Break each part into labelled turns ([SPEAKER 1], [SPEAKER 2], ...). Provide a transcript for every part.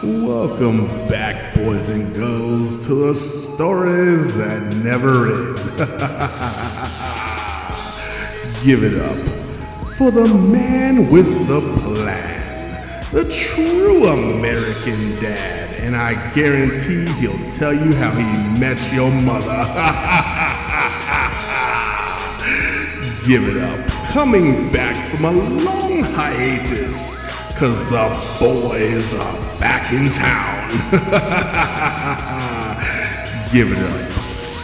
[SPEAKER 1] Welcome back, boys and girls, to the stories that never end. Give it up for the man with the plan, the true American dad, and I guarantee he'll tell you how he met your mother. Give it up, coming back from a long hiatus, cause the boys are back in town. Give it up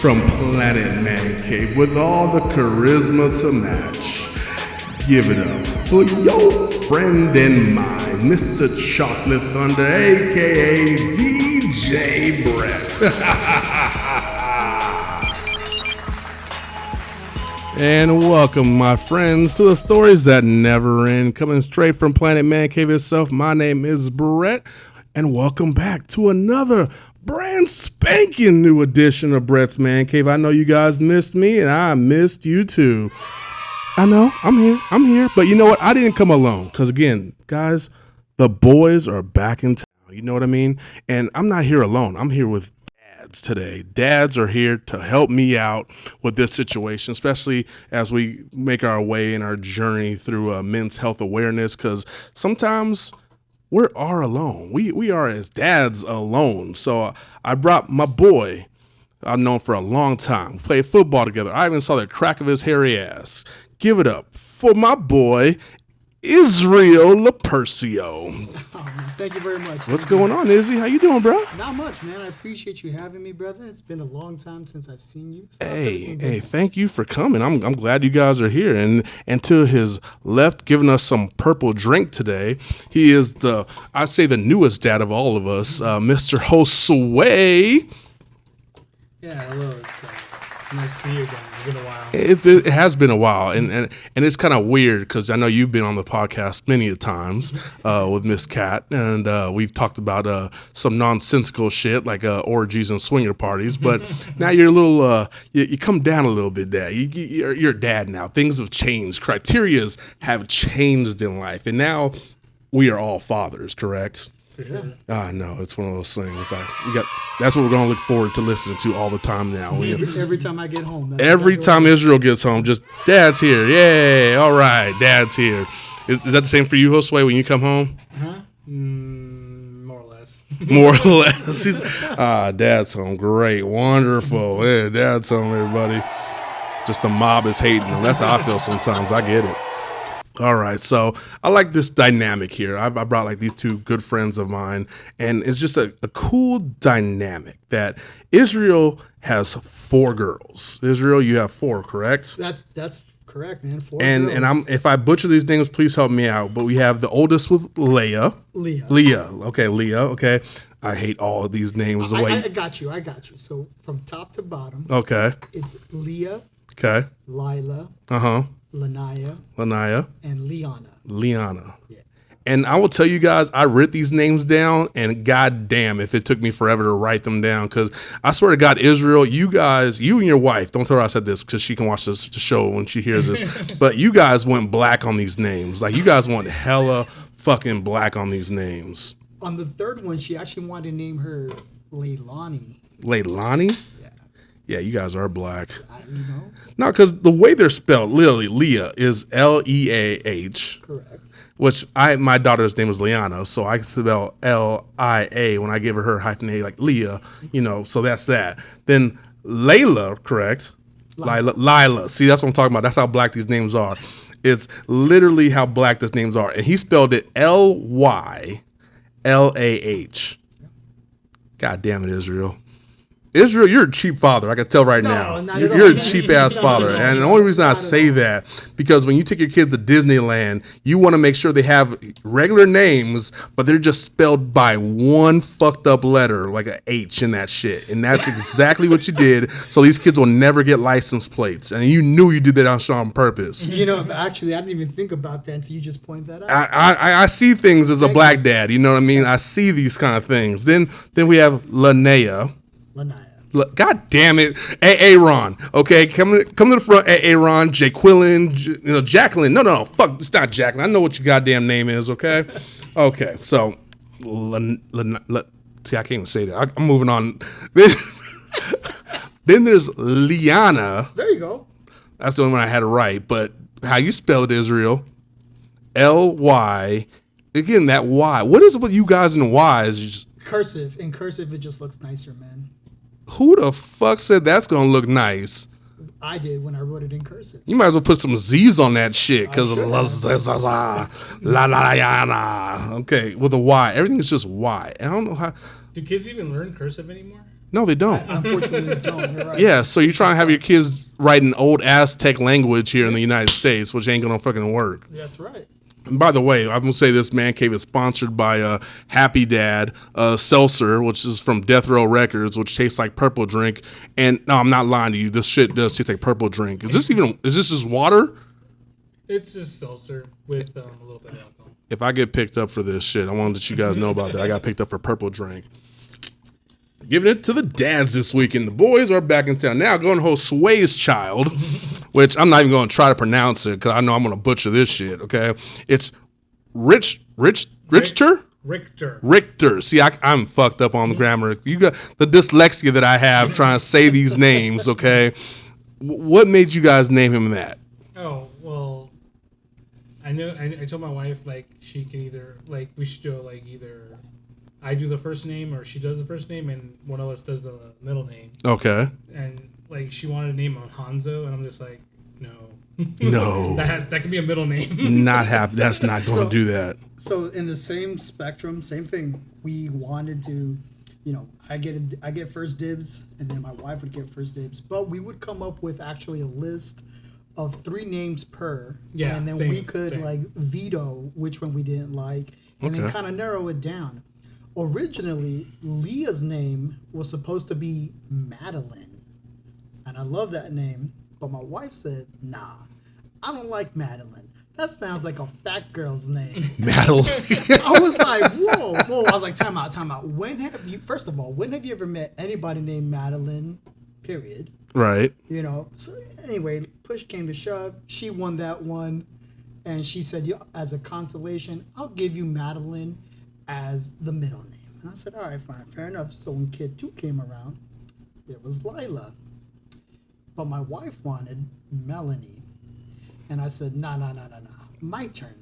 [SPEAKER 1] from Planet Mancave with all the charisma to match. Give it up for your friend and mine, Mr. Chocolate Thunder, aka DJ Brett. And welcome, my friends, to the stories that never end. Coming straight from Planet Mancave itself, my name is Brett, and welcome back to another brand spanking new edition of Brett's Man Cave. I know you guys missed me, and I missed you too. I know, I'm here, but you know what? I didn't come alone, because again, guys, the boys are back in town. You know what I mean? And I'm not here alone. I'm here with today. Dads are here to help me out with this situation, especially as we make our way in our journey through men's health awareness, because sometimes we are alone. We are as dads alone. So I brought my boy I've known for a long time. We played football together. I even saw the crack of his hairy ass. Give it up for my boy Isreal Lapercio.
[SPEAKER 2] Oh, man, thank you very much.
[SPEAKER 1] What's going on, Izzy? How you doing, bro?
[SPEAKER 2] Not much, man. I appreciate you having me, brother. It's been a long time since I've seen you. So
[SPEAKER 1] Hey, thank you for coming. I'm glad you guys are here. And to his left, giving us some purple drink today, he is I'd say the newest dad of all of us, Mr. Josue.
[SPEAKER 2] Yeah, hello. It's nice to see you again. It's been a while.
[SPEAKER 1] It has been a while, and it's kind of weird because I know you've been on the podcast many a times with Miss Cat, and we've talked about some nonsensical shit like orgies and swinger parties. But now you're a little, you come down a little bit, Dad. You're a dad now. Things have changed. Criterias have changed in life, and now we are all fathers. Correct?
[SPEAKER 2] Yeah.
[SPEAKER 1] No, it's one of those things. That's what we're going to look forward to listening to all the time now.
[SPEAKER 2] Every time I get home.
[SPEAKER 1] Every time Israel gets home, just, Dad's here. Yay. All right. Dad's here. Is that the same for you, Josue, when you come home?
[SPEAKER 2] Uh-huh. More or less.
[SPEAKER 1] More or less. Dad's home. Great. Wonderful. Yeah, Dad's home, everybody. Just the mob is hating him. That's how I feel sometimes. I get it. All right, so I like this dynamic here. I brought like these two good friends of mine, and it's just a cool dynamic that Isreal has 4 girls. Isreal, you have 4, correct?
[SPEAKER 2] That's correct, man. 4
[SPEAKER 1] and
[SPEAKER 2] girls.
[SPEAKER 1] And if I butcher these names, please help me out. But we have the oldest with Leah. Okay, Leah. Okay, I hate all of these names.
[SPEAKER 2] I got you. So from top to bottom.
[SPEAKER 1] Okay.
[SPEAKER 2] It's Leah.
[SPEAKER 1] Okay.
[SPEAKER 2] Lila.
[SPEAKER 1] Lanaya.
[SPEAKER 2] And
[SPEAKER 1] Liana.
[SPEAKER 2] Yeah.
[SPEAKER 1] And I will tell you guys, I wrote these names down, and goddamn if it took me forever to write them down, because I swear to God, Israel, you and your wife, don't tell her I said this because she can watch this show when she hears this, but you guys went black on these names. Like, you guys went hella fucking black on these names.
[SPEAKER 2] On the third one, she actually wanted to name her Leilani.
[SPEAKER 1] Leilani? Yeah, you guys are black.
[SPEAKER 2] You know?
[SPEAKER 1] No, because the way they're spelled, Leah is Leah.
[SPEAKER 2] Correct.
[SPEAKER 1] Which my daughter's name is Liana, so I spell Lia when I give her hyphenated like Leah, so that's that. Then Layla, correct? Lila. See, that's what I'm talking about. That's how black these names are. It's literally how black these names are. And he spelled it Lylah. God damn it, Israel. Israel, you're a cheap father. I can tell right now. You're a cheap ass father. And the only reason I say that, because when you take your kids to Disneyland, you want to make sure they have regular names, but they're just spelled by one fucked up letter, like an H in that shit. And that's exactly what you did. So these kids will never get license plates. And you knew you did that on purpose.
[SPEAKER 2] Actually, I didn't even think about that until you just pointed that out.
[SPEAKER 1] I see things as a black dad. You know what I mean? I see these kind of things. Then we have Lanaya. Look, God damn it, Aaron. Okay, come to the front, Aaron, Jaqueline, Jacqueline. No, fuck, it's not Jacqueline. I know what your goddamn name is. Okay, okay. So, see, I can't even say that. I'm moving on. Then there's Liana.
[SPEAKER 2] There you go.
[SPEAKER 1] That's the only one I had to write. But how you spell it, Israel? L-Y. Again, that Y. What is it with you guys in Y's? Just,
[SPEAKER 2] cursive. In cursive, it just looks nicer, man.
[SPEAKER 1] who the fuck said that's going to look nice?
[SPEAKER 2] I did when I wrote it in cursive.
[SPEAKER 1] You might as well put some Z's on that shit. Because okay, with a Y. Everything is just Y. I don't know how.
[SPEAKER 3] Do kids even learn cursive anymore?
[SPEAKER 1] No, they don't.
[SPEAKER 2] Unfortunately, they don't. You're right.
[SPEAKER 1] Yeah, so you're trying to have your kids write an old Aztec language here in the United States, which ain't going to fucking work.
[SPEAKER 2] That's right.
[SPEAKER 1] And by the way, I'm going to say this Man Cave is sponsored by Happy Dad Seltzer, which is from Death Row Records, which tastes like purple drink. And no, I'm not lying to you. This shit does taste like purple drink. Is this just water?
[SPEAKER 3] It's just seltzer with a little bit of alcohol.
[SPEAKER 1] If I get picked up for this shit, I want to let you guys know about that. I got picked up for purple drink. Giving it to the dads this weekend. The boys are back in town. Now going to host Sway's Child, which I'm not even going to try to pronounce it because I know I'm going to butcher this shit, okay? It's Richter? Richter. See, I'm fucked up on the grammar. You got the dyslexia that I have trying to say these names, okay? What made you guys name him that?
[SPEAKER 3] Oh, well, I told my wife, like, she can either, like, we should do, like, either I do the first name or she does the first name and one of us does the middle name. Okay. And like she wanted to name him Hanzo and I'm just like, no. No. that can be a middle name.
[SPEAKER 1] That's not going to do that.
[SPEAKER 2] So in the same spectrum, same thing. We wanted to, I get first dibs and then my wife would get first dibs, but we would come up with actually a list of 3 names per. Yeah. And then we could like veto which one we didn't like and then kind of narrow it down. Originally, Leah's name was supposed to be Madeline. And I love that name. But my wife said, nah, I don't like Madeline. That sounds like a fat girl's name. Madeline. I was like, whoa. I was like, time out. First of all, when have you ever met anybody named Madeline? Period. Right. So anyway, push came to shove. She won that one. And she said, as a consolation, I'll give you Madeline as the middle name. And I said, all right, fine, fair enough. So when kid 2 came around, there was Lila. But my wife wanted Melanie. And I said, no. My turn.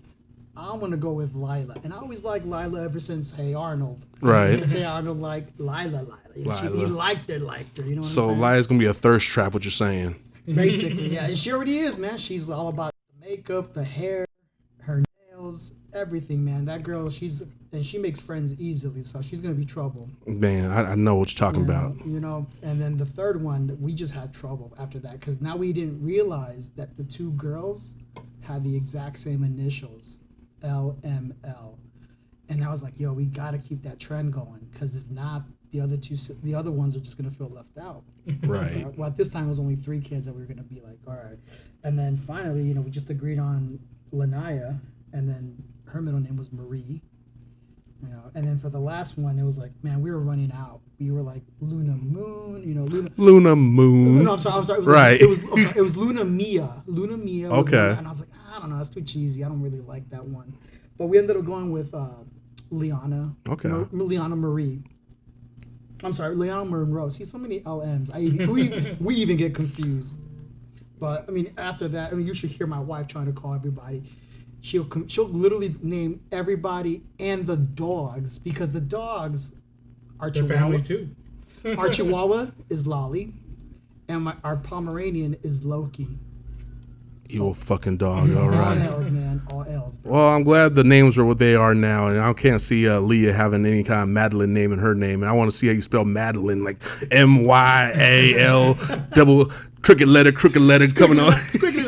[SPEAKER 2] I'm going to go with Lila. And I always liked Lila ever since Hey Arnold. Right. Because Hey Arnold liked Lila. He liked her, you know what I'm saying?
[SPEAKER 1] So Lila's going to be a thirst trap, what you're saying.
[SPEAKER 2] Basically, yeah. And she already is, man. She's all about the makeup, the hair, her nails, everything, man. That girl, she makes friends easily, so she's gonna be trouble.
[SPEAKER 1] Man, I know what you're talking about.
[SPEAKER 2] And then the third one, we just had trouble after that because now we didn't realize that the 2 girls had the exact same initials, LML, and I was like, yo, we gotta keep that trend going because if not, the other ones are just gonna feel left out. Right. Well, at this time it was only 3 kids that we were gonna be like, all right, and then finally, we just agreed on Lanaya, and then her middle name was Marie. And then for the last one, it was like, man, we were running out. We were like Luna Moon,
[SPEAKER 1] Luna Moon.
[SPEAKER 2] No, I'm sorry. It was right. It was Luna Mia. Luna Mia. Okay. And I was like, I don't know, that's too cheesy. I don't really like that one. But we ended up going with Liana. Okay. Liana Marie. I'm sorry, Liana Monroe. See, so many LMs. We even get confused. But I mean, after that, you should hear my wife trying to call everybody. She'll literally name everybody and the dogs because the dogs are Chihuahua. Family too. Our Chihuahua is Lolly, and our Pomeranian is Loki.
[SPEAKER 1] Evil fucking dogs, all right.
[SPEAKER 2] All L's, man. All L's, bro.
[SPEAKER 1] Well, I'm glad the names are what they are now, and I can't see Leah having any kind of Madeline name in her name, and I want to see how you spell Madeline, like M-Y-A-L double crooked letter coming on. Squiggly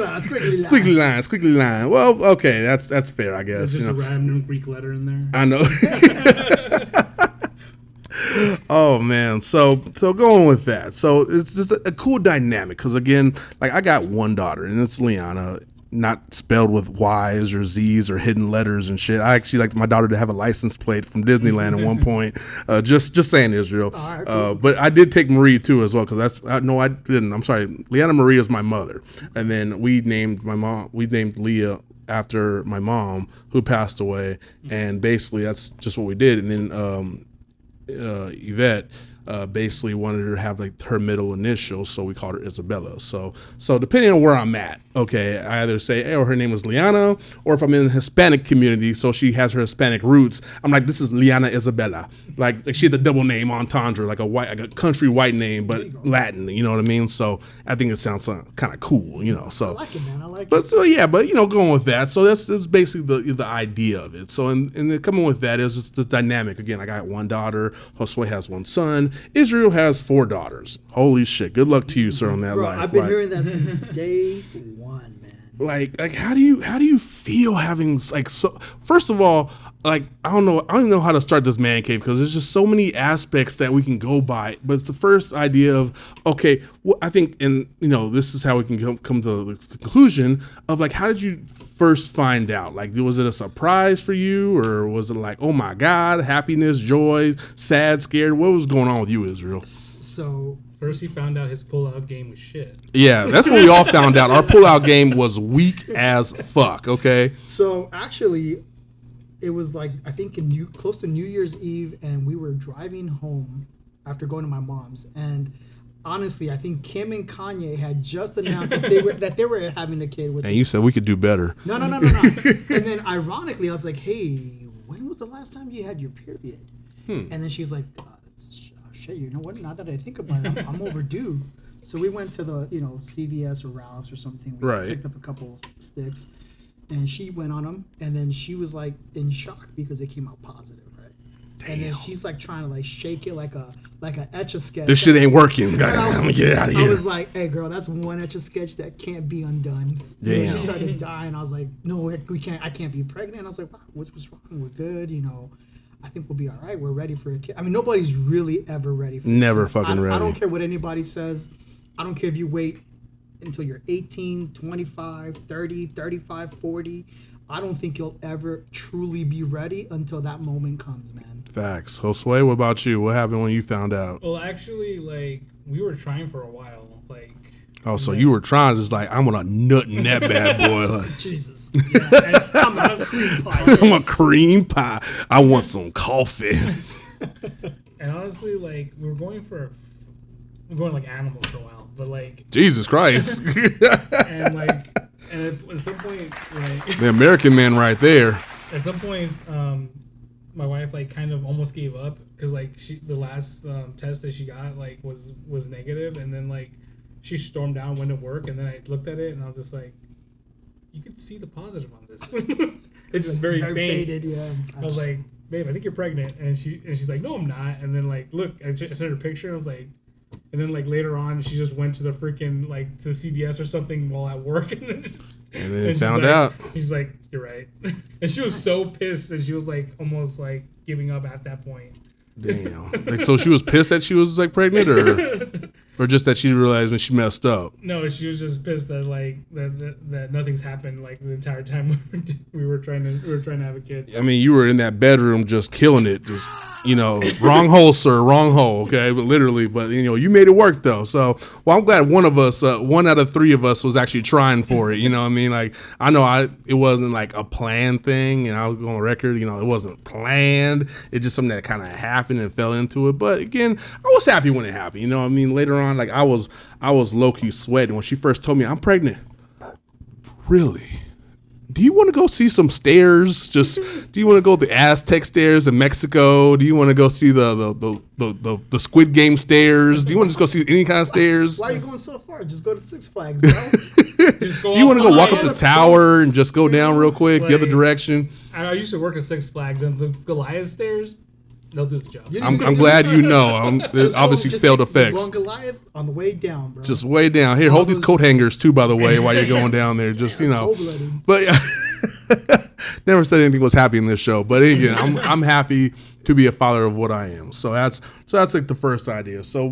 [SPEAKER 1] line. Well, okay, that's fair, I guess.
[SPEAKER 3] There's just a random Greek letter in there.
[SPEAKER 1] I know. Oh man, so going with that, so it's just a cool dynamic because again, like I got one daughter and it's Liana, not spelled with Y's or Z's or hidden letters and shit. I actually like my daughter to have a license plate from Disneyland at one point. Just saying, Israel.
[SPEAKER 2] All right, cool.
[SPEAKER 1] But I did take Marie too as well, because no, I didn't. I'm sorry. Leanna Marie is my mother, and then we named Leah after my mom, who passed away, and basically that's just what we did. And then Yvette basically wanted her to have like her middle initials, so we called her Isabella. So depending on where I'm at, okay, I either say, hey, or her name is Liana, or if I'm in the Hispanic community, so she has her Hispanic roots, I'm like, this is Liana Isabella. Like she had the double name entendre, like a country white name, but Latin. You know what I mean? So I think it sounds kind of cool. You know, so
[SPEAKER 2] I like it, man. I like
[SPEAKER 1] but
[SPEAKER 2] it.
[SPEAKER 1] so but going with that. So that's basically the idea of it. So and then coming with that is just the dynamic. Again, I got one daughter. Josue has one son. Israel has 4 daughters. Holy shit! Good luck to you, sir, on that
[SPEAKER 2] Bro,
[SPEAKER 1] life.
[SPEAKER 2] I've been hearing that since day one, man.
[SPEAKER 1] Like how do you feel having like so? First of all, like I don't even know how to start this man cave, because there's just so many aspects that we can go by. But it's the first idea of, okay, well, I think, and this is how we can come to the conclusion of like, how did you first find out? Like, was it a surprise for you, or was it like, oh my God, happiness, joy, sad, scared? What was going on with you, Israel?
[SPEAKER 2] So
[SPEAKER 3] First, he found out his pull-out game was shit.
[SPEAKER 1] Yeah, that's what we all found out. Our pull-out game was weak as fuck. Okay.
[SPEAKER 2] So actually, it was like, I think close to New Year's Eve, and we were driving home after going to my mom's, and honestly, I think Kim and Kanye had just announced that they were having a kid with.
[SPEAKER 1] And you said we could do better.
[SPEAKER 2] No. And then ironically, I was like, hey, when was the last time you had your period? And then she's like, shit, you know what? Now that I think about it, I'm overdue. So we went to the, CVS or Ralph's or something. We picked up a couple sticks, and she went on them, and then she was like in shock because they came out positive, right? Damn. And then she's like trying to like shake it like a Etch-a-Sketch.
[SPEAKER 1] This shit ain't working. Let me get it out of here.
[SPEAKER 2] I was like, hey girl, that's one Etch-a-Sketch that can't be undone.
[SPEAKER 1] Damn.
[SPEAKER 2] She started dying. I was like, no, we can't. I can't be pregnant. I was like, wow, what's wrong? We're good. I think we'll be all right. We're ready for a kid. I mean, nobody's really ever ready for
[SPEAKER 1] Never
[SPEAKER 2] a kid.
[SPEAKER 1] fucking ready.
[SPEAKER 2] I don't care what anybody says. I don't care if you wait until you're 18, 25, 30, 35, 40. I don't think you'll ever truly be ready until that moment comes, man.
[SPEAKER 1] Facts. Josue, what about you? What happened when you found out?
[SPEAKER 3] Well, actually, like, we were trying for a while. Like,
[SPEAKER 1] oh, so you were trying to just like, I'm gonna nut in that bad boy. Like,
[SPEAKER 2] Jesus. Yeah, I'm a cream pie.
[SPEAKER 1] I'm a cream pie. I want some coffee.
[SPEAKER 3] And honestly, like, we're going like animals for a while, but like
[SPEAKER 1] Jesus Christ.
[SPEAKER 3] and at some point, like
[SPEAKER 1] The American man right there.
[SPEAKER 3] At some point, my wife like kind of almost gave up because like the last test that she got like was negative, and then like she stormed down, went to work, and then I looked at it and I was just like, you could see the positive on this. It's just very faint.
[SPEAKER 2] Faded, yeah.
[SPEAKER 3] I was like, babe, I think you're pregnant, and she's like, no, I'm not. And then like, look, I sent her a picture. And I was like, and then like later on, she just went to the freaking like to CVS or something while at work, and
[SPEAKER 1] then found out.
[SPEAKER 3] She's like, you're right, and she was so pissed, and she was like almost like giving up at that point.
[SPEAKER 1] Damn. Like, so she was pissed that she was like pregnant, or just that she realized when she messed up?
[SPEAKER 3] No, she was just pissed that like that nothing's happened like the entire time we were trying to have a kid.
[SPEAKER 1] I mean, you were in that bedroom just killing it, just wrong hole, sir, wrong hole. Okay, but literally, but you made it work though. So, well, I'm glad one of us, 1 out of 3 of us, was actually trying for it. You know what I mean? Like, I know it wasn't like a planned thing, and I was on record. It wasn't planned. It's just something that kind of happened and fell into it. But again, I was happy when it happened. You know what I mean? Later on, like I was low key sweating when she first told me I'm pregnant. Really? Do you want to go see some stairs? Do you want to go to the Aztec stairs in Mexico? Do you want to go see the Squid Game stairs? Do you want to just go see any kind of stairs?
[SPEAKER 2] Why are you going so far? Just go to Six Flags, bro.
[SPEAKER 1] Do you want to go walk up the tower and just go down real quick the other direction?
[SPEAKER 3] I used to work at Six Flags, and the Goliath stairs, they'll do the job.
[SPEAKER 1] I'm glad you know. There's obviously failed effects.
[SPEAKER 2] Just go on Goliath on the way down, bro.
[SPEAKER 1] Just way down. Here, hold these coat hangers too, by the way, while you're going down there. Just but never said anything was happy in this show. But again, I'm happy to be a father of what I am. So that's like the first idea. So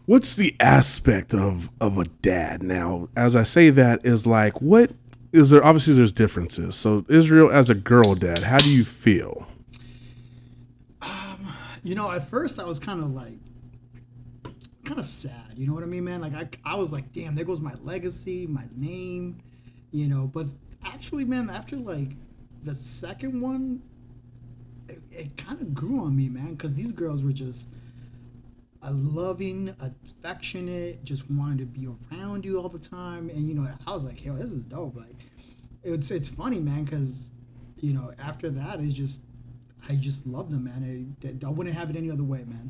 [SPEAKER 1] What's the aspect of a dad now? As I say that is like, what is there? Obviously, there's differences. So, Israel, as a girl dad, how do you feel?
[SPEAKER 2] At first I was kind of sad. You know what I mean, man? Like I was like, damn, there goes my legacy, my name, But actually, man, after like the second one, it kind of grew on me, man, because these girls were just a loving, affectionate, just wanted to be around you all the time, and I was like, yo, this is dope. Like, it's funny, man, because after that, I just love them, man. I wouldn't have it any other way, man.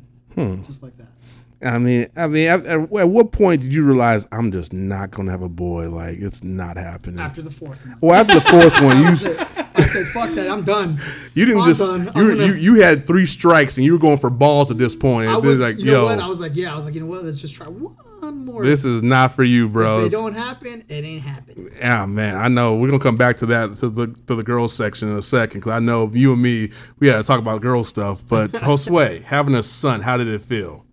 [SPEAKER 2] Just like that.
[SPEAKER 1] At what point did you realize I'm just not gonna have a boy? Like, it's not happening.
[SPEAKER 2] After the fourth one.
[SPEAKER 1] Well, after the fourth one,
[SPEAKER 2] I said, fuck that, I'm done.
[SPEAKER 1] You didn't you had 3 strikes and you were going for balls at this point.
[SPEAKER 2] I was like, you know what? I was like, you know what? Let's just try one more.
[SPEAKER 1] This is not for you, bro.
[SPEAKER 2] If it don't happen, it ain't happening.
[SPEAKER 1] Yeah, man. I know. We're gonna come back to that to the girls section in a second, because I know you and me, we gotta talk about girl stuff. But Josue, having a son, how did it feel?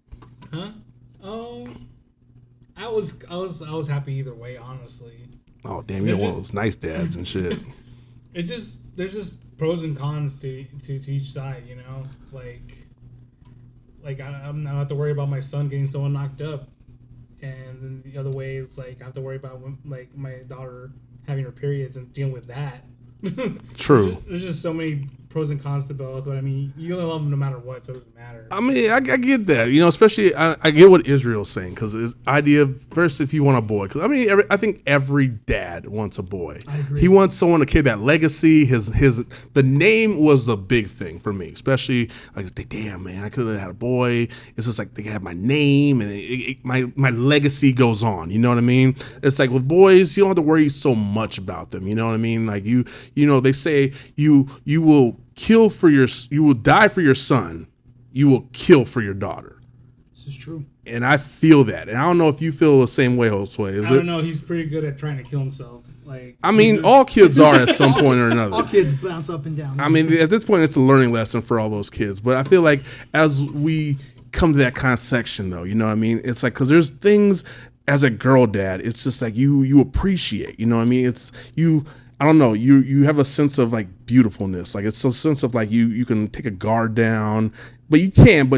[SPEAKER 3] Huh? I was happy either way, honestly.
[SPEAKER 1] Oh damn, you're one of those nice dads and shit.
[SPEAKER 3] There's just pros and cons to each side, Like I'm not have to worry about my son getting someone knocked up, and then the other way it's like I have to worry about like my daughter having her periods and dealing with that.
[SPEAKER 1] True.
[SPEAKER 3] There's just so many pros and cons to both, but I mean, you only love them no matter what, so it doesn't matter.
[SPEAKER 1] I mean, I get that, especially I get what Israel's saying, because his idea first, if you want a boy, because I mean, I think every dad wants a boy.
[SPEAKER 2] I agree.
[SPEAKER 1] He wants someone to carry that legacy. The name was the big thing for me, especially like, damn man, I could have had a boy. It's just like they have my name and my legacy goes on. You know what I mean? It's like with boys, you don't have to worry so much about them. You know what I mean? Like they say you will die for your son, you will kill for your daughter.
[SPEAKER 2] This is true.
[SPEAKER 1] And I feel that. And I don't know if you feel the same way, Josue.
[SPEAKER 3] I don't know. He's pretty good at trying to kill himself. Like,
[SPEAKER 1] I mean, all kids are at some point or another.
[SPEAKER 2] All kids bounce up and down.
[SPEAKER 1] I mean, at this point, it's a learning lesson for all those kids. But I feel like as we come to that kind of section, though, you know what I mean? It's like, because there's things as a girl dad, it's just like you appreciate, you know what I mean? It's you. I don't know. You have a sense of like beautifulness. Like it's a sense of like you can take a guard down, but you can.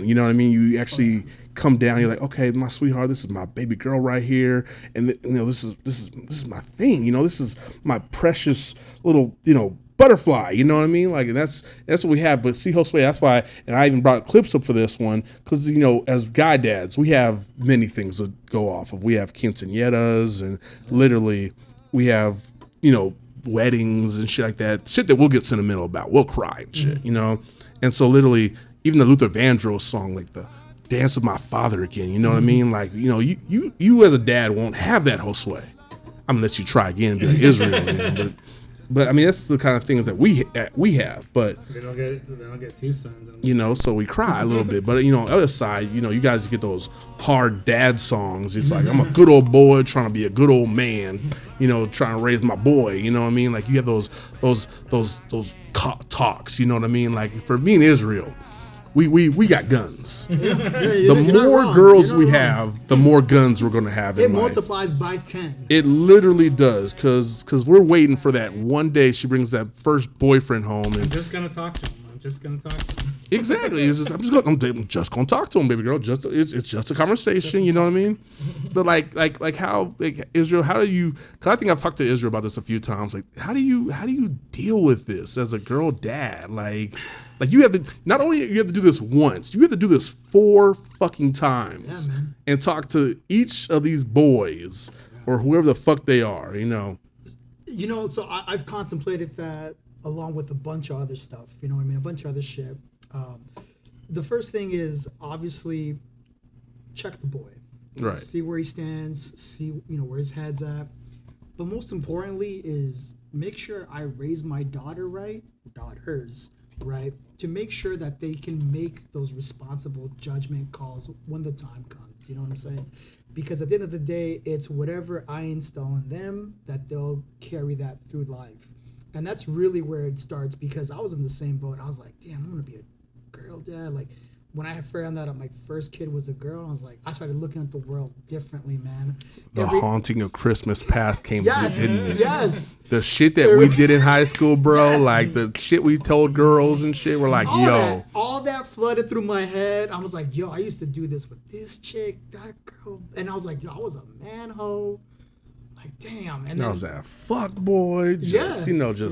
[SPEAKER 1] You know what I mean? You actually come down. You're like, okay, my sweetheart, this is my baby girl right here, and this is my thing. This is my precious little butterfly. You know what I mean? Like, and that's what we have. But see, Josue, that's why, and I even brought clips up for this one, because as guy dads, we have many things to go off of. We have quinceañeras, and literally we have weddings and shit like that. Shit that we'll get sentimental about. We'll cry and shit, And so literally, even the Luther Vandross song, like the Dance with My Father Again, you know what I mean? Like, you as a dad won't have that, Josue. I'm gonna let you try again and be like Israel again. But I mean, that's the kind of things that we have. But
[SPEAKER 3] they don't get 2 sons.
[SPEAKER 1] So we cry a little bit. But on the other side, you guys get those hard dad songs. It's like, I'm a good old boy trying to be a good old man. Trying to raise my boy. You know what I mean? Like, you have those talks. You know what I mean? Like, for me and Israel, we got guns. The more girls we have, the more guns we're going to have in life.
[SPEAKER 2] It multiplies by 10.
[SPEAKER 1] It literally does, because we're waiting for that one day she brings that first boyfriend home. And
[SPEAKER 3] I'm just going to talk to him.
[SPEAKER 1] Exactly. I'm just gonna talk to him, baby girl. It's just a conversation. You know what I mean? But like how, like, Israel, how do you? Because I think I've talked to Israel about this a few times. Like, how do you deal with this as a girl dad? Like you have to, not only you have to do this once, you have to do this 4 fucking times, and talk to each of these boys or whoever the fuck they are.
[SPEAKER 2] So I've contemplated that, along with a bunch of other stuff, a bunch of other shit. The first thing is, obviously, check the boy.
[SPEAKER 1] Right.
[SPEAKER 2] See where he stands, see, where his head's at. But most importantly is make sure I raise my daughters, right? To make sure that they can make those responsible judgment calls when the time comes. You know what I'm saying? Because at the end of the day, it's whatever I install in them that they'll carry that through life. And that's really where it starts, because I was in the same boat. I was like, damn, I want to be a girl dad. Like, when I found out my first kid was a girl, I was like, I started looking at the world differently, man.
[SPEAKER 1] The haunting of Christmas past came
[SPEAKER 2] Yes,
[SPEAKER 1] didn't it?
[SPEAKER 2] yes.
[SPEAKER 1] The shit that we did in high school, bro, like the shit we told girls and shit, we're like,
[SPEAKER 2] all that flooded through my head. I was like, yo, I used to do this with this chick, that girl. And I was like, yo, I was a man-ho. Like, damn. And
[SPEAKER 1] I
[SPEAKER 2] then,
[SPEAKER 1] was that fuck boy, just,
[SPEAKER 2] yeah.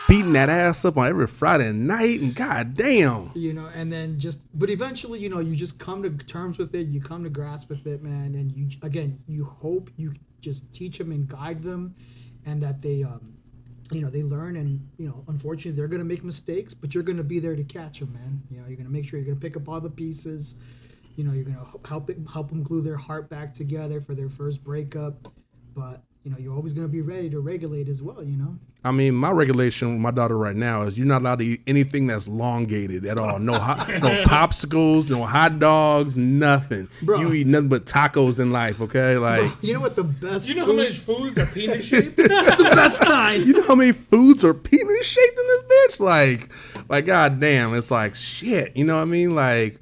[SPEAKER 1] beating that ass up on every Friday night, and goddamn.
[SPEAKER 2] And then but eventually, you just come to terms with it. You come to grasp with it, man. And you hope you just teach them and guide them, and that they, they learn. And, unfortunately, they're going to make mistakes, but you're going to be there to catch them, man. You're going to make sure you're going to pick up all the pieces. You're going to help them glue their heart back together for their first breakup. But, you're always going to be ready to regulate as well,
[SPEAKER 1] I mean, my regulation with my daughter right now is you're not allowed to eat anything that's elongated at all. No popsicles, no hot dogs, nothing.
[SPEAKER 2] Bro.
[SPEAKER 1] You eat nothing but tacos in life, okay? Like,
[SPEAKER 2] bro, you know what the best?
[SPEAKER 3] You know how much foods are penis shaped?
[SPEAKER 2] The best kind.
[SPEAKER 1] You know how many foods are penis shaped in this bitch? Like, goddamn, it's like shit. You know what I mean? Like,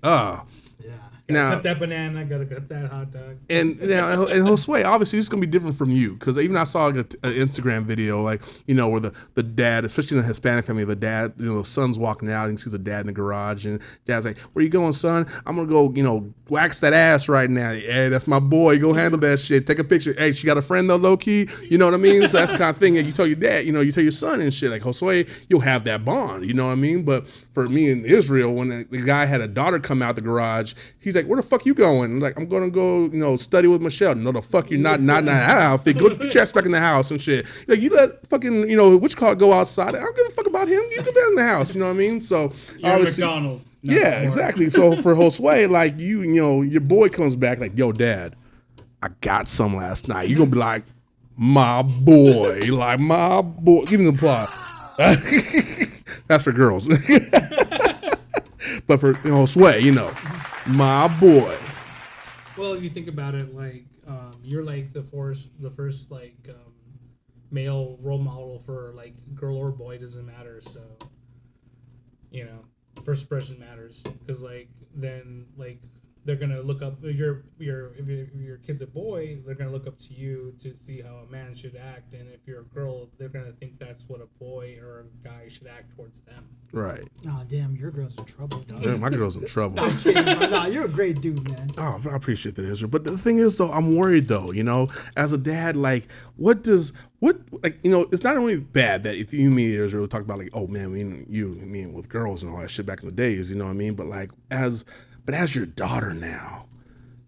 [SPEAKER 3] Gotta cut that banana, gotta cut that hot dog.
[SPEAKER 1] And Josue, obviously this is gonna be different from you, because even I saw an Instagram video, like, where the dad, especially in the Hispanic family, the dad, the son's walking out and he sees the dad in the garage, and dad's like, "Where you going, son?" "I'm gonna go, wax that ass right now." "Hey, that's my boy. Go handle that shit. Take a picture." "Hey, she got a friend though, low key." You know what I mean? So that's the kind of thing that you tell your dad, you tell your son and shit. Like, Josue, you'll have that bond. You know what I mean? But for me in Israel, when the guy had a daughter come out the garage, he's like, "Where the fuck you going?" I'm like, "I'm gonna go, study with Michelle." "No, the fuck you're not in that outfit. Go get your ass back in the house and shit." Like, you let fucking, which car go outside. I don't give a fuck about him. You get back in the house. You know what I mean? So
[SPEAKER 3] you're McDonald's.
[SPEAKER 1] Yeah, exactly. So for Josue, like your boy comes back like, "Yo, dad, I got some last night." You're gonna be like, "My boy," like, "My boy." Give him the applause. That's for girls. But for Josue, my boy.
[SPEAKER 3] Well, if you think about it, like, you're like the first like male role model for like girl or boy, doesn't matter. So, first impression matters, because like then like they're gonna look up if your kid's a boy, they're gonna look up to you to see how a man should act, and if you're a girl, they're gonna think that's what a boy or a guy should act towards them.
[SPEAKER 1] Right.
[SPEAKER 2] Oh damn, your girl's in trouble, dog.
[SPEAKER 1] Yeah, my girl's in trouble.
[SPEAKER 2] No, I'm kidding, bro. Nah, you're a great dude, man.
[SPEAKER 1] Oh, I appreciate that, Israel. But the thing is, though, I'm worried, though, as a dad, like, it's not only bad that if you, me, and Israel talk about, like, oh, man, me with girls and all that shit back in the days, you know what I mean? But, like, as your daughter now,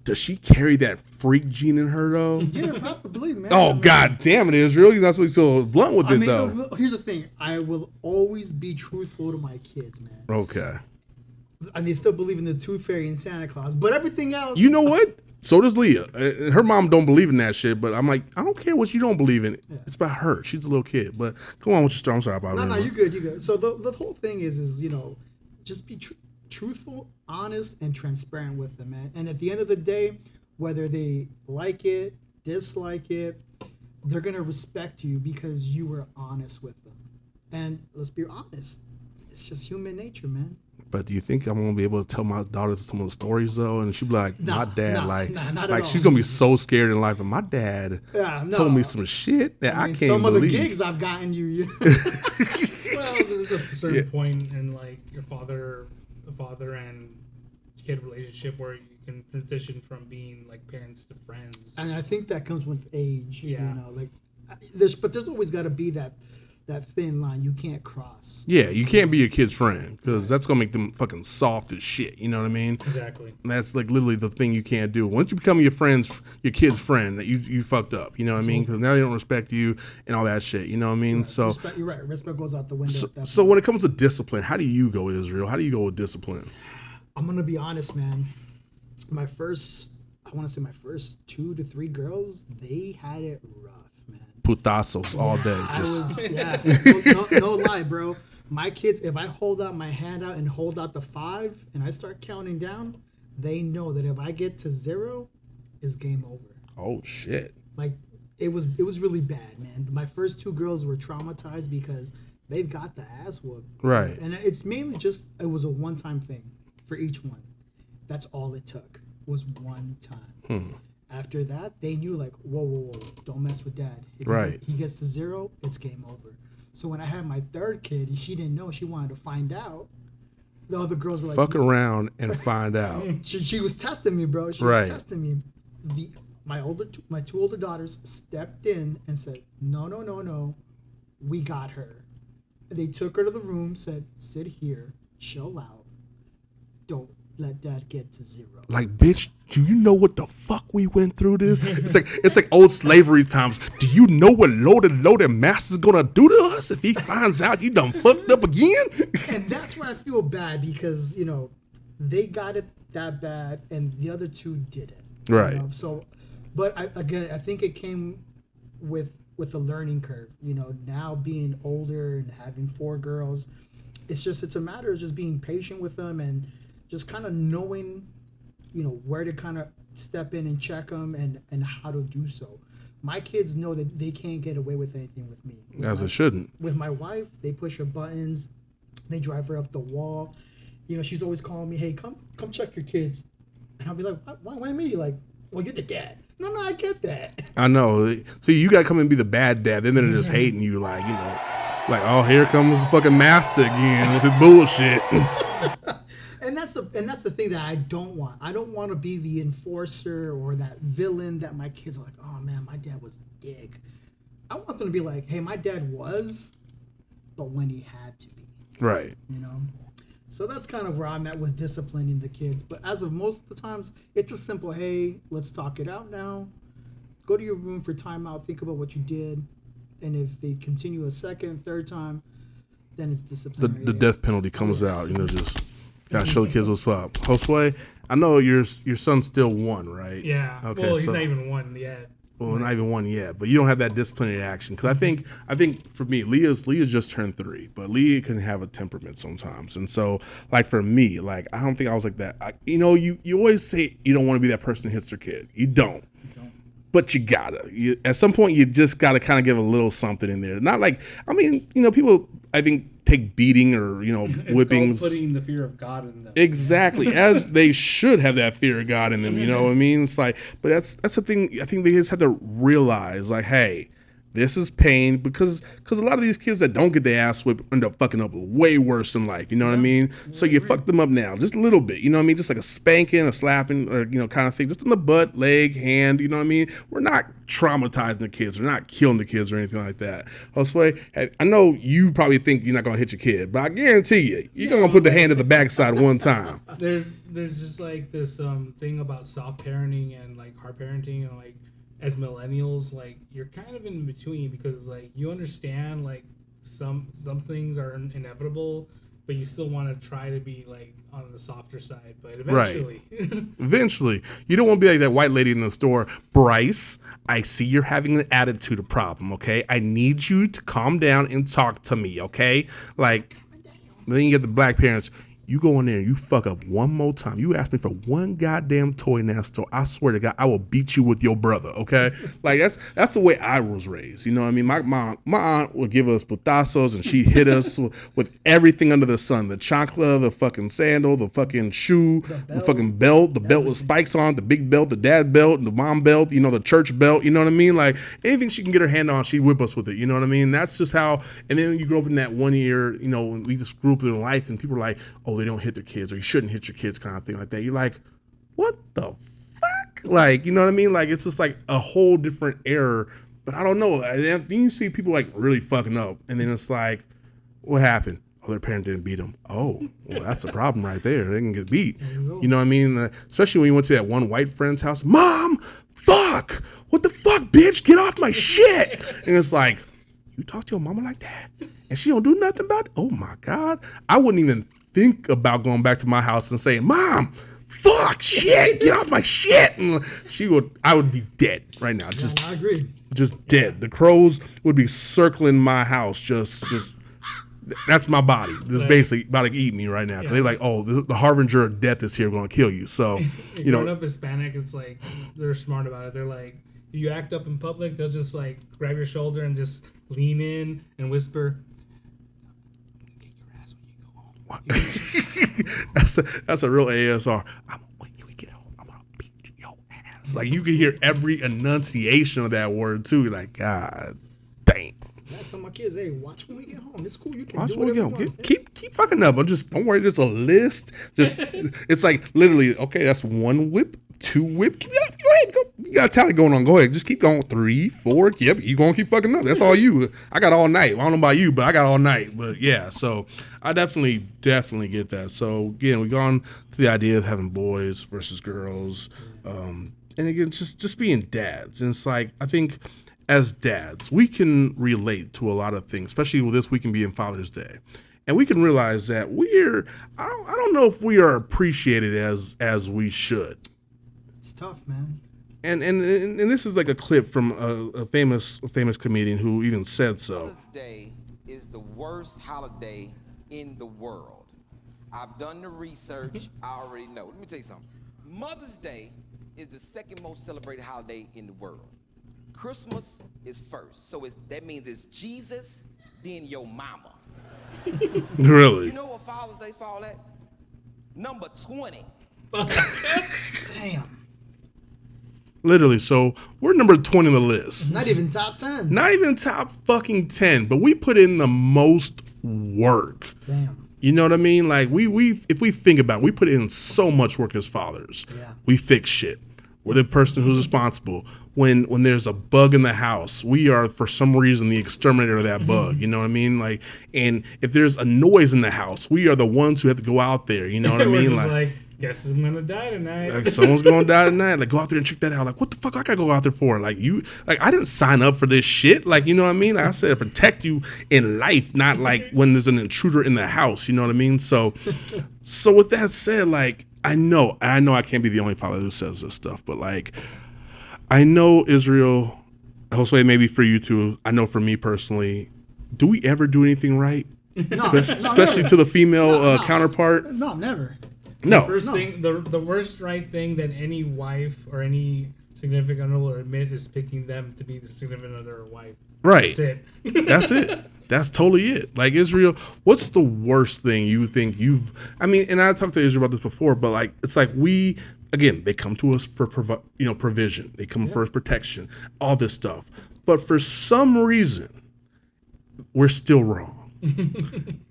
[SPEAKER 1] does she carry that freak gene in her, though?
[SPEAKER 2] Yeah, probably, man.
[SPEAKER 1] Oh, God damn it, Israel. You're not supposed to be so blunt with it, though.
[SPEAKER 2] Look, here's the thing. I will always be truthful to my kids, man.
[SPEAKER 1] Okay.
[SPEAKER 2] And they still believe in the Tooth Fairy and Santa Claus. But everything else...
[SPEAKER 1] You know what? So does Leah. Her mom don't believe in that shit, but I'm like, I don't care what you don't believe in. Yeah. It's about her. She's a little kid. But go on with your story. I'm sorry about that.
[SPEAKER 2] No, you're good. So the whole thing is just be truthful, honest, and transparent with them, man. And at the end of the day, whether they like it, dislike it, they're going to respect you because you were honest with them. And let's be honest. It's just human nature, man.
[SPEAKER 1] But do you think I'm gonna be able to tell my daughter some of the stories though, and she'll be like, "My dad, she's gonna be so scared in life." And my dad told me some shit that I can't believe.
[SPEAKER 2] Some of the gigs I've gotten you.
[SPEAKER 3] Well, there's a certain point in like your father and kid relationship where you can transition from being like parents to friends.
[SPEAKER 2] And I think that comes with age.
[SPEAKER 3] Yeah.
[SPEAKER 2] There's always got to be that thin line you can't cross.
[SPEAKER 1] Yeah, you can't be your kid's friend because that's gonna make them fucking soft as shit. You know what I mean?
[SPEAKER 3] Exactly.
[SPEAKER 1] And that's like literally the thing you can't do. Once you become your kid's friend, that you fucked up. You know what I mean? Because now they don't respect you and all that shit. You know what I mean? Right. So
[SPEAKER 2] you're right. Respect goes out the window.
[SPEAKER 1] So when it comes to discipline, how do you go, Israel? How do you go with discipline?
[SPEAKER 2] I'm gonna be honest, man. I want to say my first 2 to 3 girls, they had it rough.
[SPEAKER 1] Putazos all day.
[SPEAKER 2] No lie, bro. My kids, if I hold out my hand out and hold out the 5 and I start counting down, they know that if I get to 0, it's game over.
[SPEAKER 1] Oh shit.
[SPEAKER 2] Like it was really bad, man. My first 2 girls were traumatized because they've got the ass whooped.
[SPEAKER 1] Right.
[SPEAKER 2] And it's mainly just it was a one-time thing for each one. That's all it took was one time.
[SPEAKER 1] Hmm.
[SPEAKER 2] After that, they knew like, whoa, don't mess with dad. If
[SPEAKER 1] Right.
[SPEAKER 2] he gets to 0, it's game over. So when I had my third kid, she didn't know. She wanted to find out. The other girls were like,
[SPEAKER 1] fuck around and find out.
[SPEAKER 2] she was testing me, bro. She
[SPEAKER 1] Right.
[SPEAKER 2] was testing me. My two older daughters stepped in and said, no, we got her. They took her to the room, said, sit here, chill out, don't let dad get to 0.
[SPEAKER 1] Like, bitch, do you know what the fuck we went through this? It's like old slavery times. Do you know what loaded master's gonna do to us if he finds out you done fucked up again?
[SPEAKER 2] And that's where I feel bad because, they got it that bad and the other two didn't.
[SPEAKER 1] Right.
[SPEAKER 2] So, but I think it came with a learning curve. Now being older and having 4 girls, it's a matter of just being patient with them and just kind of knowing, where to kind of step in and check them and how to do so. My kids know that they can't get away with anything with me.
[SPEAKER 1] As it shouldn't.
[SPEAKER 2] With my wife, they push her buttons, they drive her up the wall. She's always calling me, hey, come check your kids. And I'll be like, why me? Like, well, you're the dad. No, I get that. I
[SPEAKER 1] know. See, you got to come and be the bad dad. Then they're just hating you like, oh, here comes fucking master again with his bullshit.
[SPEAKER 2] And that's the thing that I don't want. I don't want to be the enforcer or that villain that my kids are like, oh man, my dad was a dick. I want them to be like, hey, my dad was, but when he had to be.
[SPEAKER 1] Right.
[SPEAKER 2] So that's kind of where I'm at with disciplining the kids. But as of most of the times, it's a simple, hey, let's talk it out now. Go to your room for timeout. Think about what you did. And if they continue a second, third time, then it's disciplinary.
[SPEAKER 1] The death penalty comes out. Just gotta show the kids what's up. Josue, I know your son's still 1, right?
[SPEAKER 3] Yeah.
[SPEAKER 1] Okay,
[SPEAKER 3] well, he's not even 1 yet.
[SPEAKER 1] Well, not even 1 yet, but you don't have that disciplinary action. Because I think for me, Leah's just turned 3, but Leah can have a temperament sometimes. And so, like for me, like I don't think I was like that. You always say you don't want to be that person who hits their kid. You don't. But you gotta. At some point, you just gotta kind of give a little something in there. Not like, people, I think, take beating or, whippings.
[SPEAKER 3] It's putting the fear of God in them.
[SPEAKER 1] Exactly. As they should have that fear of God in them, you know what I mean? It's like, but that's the thing. I think they just have to realize, like, hey, this is pain because a lot of these kids that don't get their ass whipped end up fucking up way worse in life. You know what I mean? So you fuck them up now, just a little bit. You know what I mean? Just like a spanking, a slapping, or kind of thing, just in the butt, leg, hand. You know what I mean? We're not traumatizing the kids. We're not killing the kids or anything like that. Josue, I know you probably think you're not gonna hit your kid, but I guarantee you're gonna put the hand at the backside one time.
[SPEAKER 3] There's just like this thing about soft parenting and like hard parenting and like. As millennials, like you're kind of in between because like you understand like some things are inevitable, but you still want to try to be like on the softer side. But eventually,
[SPEAKER 1] eventually, you don't want to be like that white lady in the store. Bryce, I see you're having an attitude problem. Okay, I need you to calm down and talk to me. Okay, like then you get the black parents. You go in there and you fuck up one more time. You ask me for one goddamn toy in that store. I swear to God, I will beat you with your brother, okay? Like, that's the way I was raised. You know what I mean? My aunt would give us putazos and she hit us with everything under the sun. The chancla, the fucking sandal, the fucking shoe, the fucking belt, the belt with spikes on it, the big belt, the dad belt, the mom belt, the church belt. You know what I mean? Like, anything she can get her hand on, she'd whip us with it. You know what I mean? That's just how, and then you grow up in that 1 year, we just grew up in life and people are like, oh, they don't hit their kids or you shouldn't hit your kids kind of thing like that. You're like, what the fuck? Like, you know what I mean? Like, it's just like a whole different era. But I don't know. Then you see people like really fucking up and then it's like, what happened? Oh, their parent didn't beat them. Oh, well, that's a problem right there. They can get beat. You know what I mean? Especially when you went to that one white friend's house. Mom, fuck! What the fuck, bitch? Get off my shit! And it's like, you talk to your mama like that? And she don't do nothing about it? Oh my God. I wouldn't even think about going back to my house and saying, Mom, fuck, shit, get off my shit. And I would be dead right now.
[SPEAKER 2] I agree.
[SPEAKER 1] Just dead. The crows would be circling my house. Just that's my body. This is basically about to eat me right now. They're like, oh, the harbinger of death is here, going to kill you. So,
[SPEAKER 3] growing up Hispanic, it's like they're smart about it. They're like, you act up in public, they'll just like grab your shoulder and just lean in and whisper, kick your ass when you go home.
[SPEAKER 1] That's a real ASR. I'm gonna words. Like you can hear every enunciation of that word too. You're like, God dang.
[SPEAKER 2] I tell my kids, hey, watch when we get home. It's cool. You can
[SPEAKER 1] Watch
[SPEAKER 2] do
[SPEAKER 1] when we
[SPEAKER 2] whatever
[SPEAKER 1] get
[SPEAKER 2] you
[SPEAKER 1] home.
[SPEAKER 2] want.
[SPEAKER 1] Keep fucking up. Don't worry. Just a list. Just it's like literally. Okay, that's 1 whip, 2 whip. Go ahead. Go. You got a tally going on. Go ahead. Just keep going. 3, 4. Yep. You gonna keep fucking up. That's all you. I got all night. I don't know about you, but I got all night. But yeah. So I definitely get that. So again, we gone to the idea of having boys versus girls, and again, just being dads. And it's like I think as dads, we can relate to a lot of things, especially with this weekend being Father's Day. And we can realize that I don't know if we are appreciated as we should.
[SPEAKER 2] It's tough, man.
[SPEAKER 1] And this is like a clip from a famous comedian who even said so.
[SPEAKER 4] Father's Day is the worst holiday in the world. I've done the research. I already know. Let me tell you something. Mother's Day is the second most celebrated holiday in the world. Christmas is first. So that means it's Jesus, then your mama.
[SPEAKER 1] Really?
[SPEAKER 4] You know what Father's Day fall at? Number 20.
[SPEAKER 2] Damn.
[SPEAKER 1] Literally. So we're number 20 on the list.
[SPEAKER 2] Not even top 10.
[SPEAKER 1] Not even top fucking 10. But we put in the most work.
[SPEAKER 2] Damn.
[SPEAKER 1] You know what I mean? Like if we think about it, we put in so much work as fathers.
[SPEAKER 2] Yeah.
[SPEAKER 1] We fix shit. We're the person who's responsible. When there's a bug in the house, we are for some reason the exterminator of that bug. You know what I mean? Like, and if there's a noise in the house, we are the ones who have to go out there. You know what I
[SPEAKER 3] We're
[SPEAKER 1] mean?
[SPEAKER 3] just like, guess I'm gonna die tonight.
[SPEAKER 1] Like someone's gonna die tonight. Like go out there and check that out. Like what the fuck I gotta go out there for? Like I didn't sign up for this shit. Like you know what I mean? Like I said, to protect you in life, not like when there's an intruder in the house. You know what I mean? So with that said, like I know I can't be the only father who says this stuff, but like I know Israel, Josue, maybe for you too. I know for me personally, do we ever do anything right? Especially to the female counterpart?
[SPEAKER 2] No, never.
[SPEAKER 1] No.
[SPEAKER 3] The worst right thing that any wife or any significant other will admit is picking them to be the significant other or wife.
[SPEAKER 1] Right.
[SPEAKER 3] That's it.
[SPEAKER 1] That's it. That's totally it. Like Israel, what's the worst thing you think and I talked to Israel about this before, but like it's like they come to us for provision. They come for us protection, all this stuff. But for some reason, we're still wrong.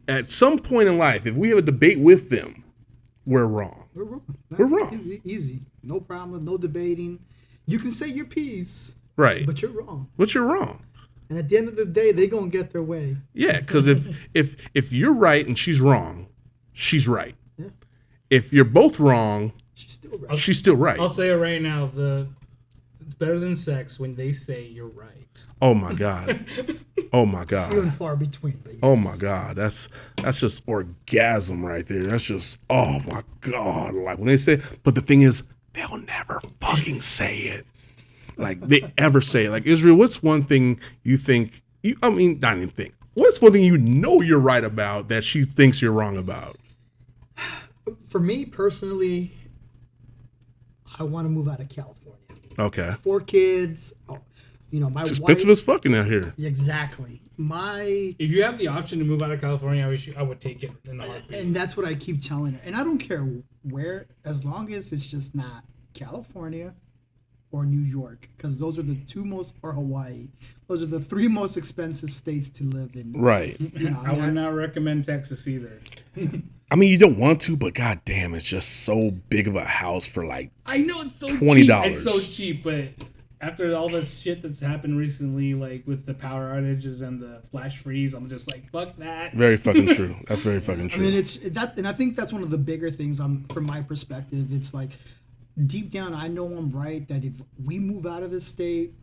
[SPEAKER 1] At some point in life, if we have a debate with them, we're wrong.
[SPEAKER 2] We're wrong.
[SPEAKER 1] We're wrong.
[SPEAKER 2] Easy. No problem. No debating. You can say your piece.
[SPEAKER 1] Right.
[SPEAKER 2] But you're wrong.
[SPEAKER 1] And
[SPEAKER 2] at the end of the day, they're going to get their way.
[SPEAKER 1] Yeah, because if you're right and she's wrong, she's right.
[SPEAKER 2] Yeah.
[SPEAKER 1] If you're both wrong,
[SPEAKER 2] she's still right.
[SPEAKER 3] I'll say it right now. It's better than sex when they say you're right.
[SPEAKER 1] Oh my God. Oh my God.
[SPEAKER 2] Few and far between. But yes.
[SPEAKER 1] Oh my God. That's just orgasm right there. That's just, oh my God. Like when they say, but the thing is, they'll never fucking say it. Like they ever say it. Like Israel, what's one thing you think, not even think, what's one thing you know you're right about that she thinks you're wrong about?
[SPEAKER 2] For me personally, I want to move out of California.
[SPEAKER 1] Okay.
[SPEAKER 2] 4 kids. My
[SPEAKER 1] it's
[SPEAKER 2] wife.
[SPEAKER 1] expensive as fucking out here.
[SPEAKER 2] Exactly.
[SPEAKER 3] If you have the option to move out of California, I would take it in the heartbeat.
[SPEAKER 2] And that's what I keep telling her. And I don't care where, as long as it's just not California or New York, because those are the 2 most, or Hawaii. Those are the 3 most expensive states to live in.
[SPEAKER 1] Right.
[SPEAKER 3] I would not recommend Texas either.
[SPEAKER 1] You don't want to, but goddamn, it's just so big of a house for like
[SPEAKER 3] I know it's so
[SPEAKER 1] $20.
[SPEAKER 3] Cheap. It's so cheap, but after all this shit that's happened recently, like with the power outages and the flash freeze, I'm just like, fuck that.
[SPEAKER 1] Very fucking true. That's very fucking true.
[SPEAKER 2] It's that, and I think that's one of the bigger things. From my perspective, it's like deep down, I know I'm right that if we move out of this state,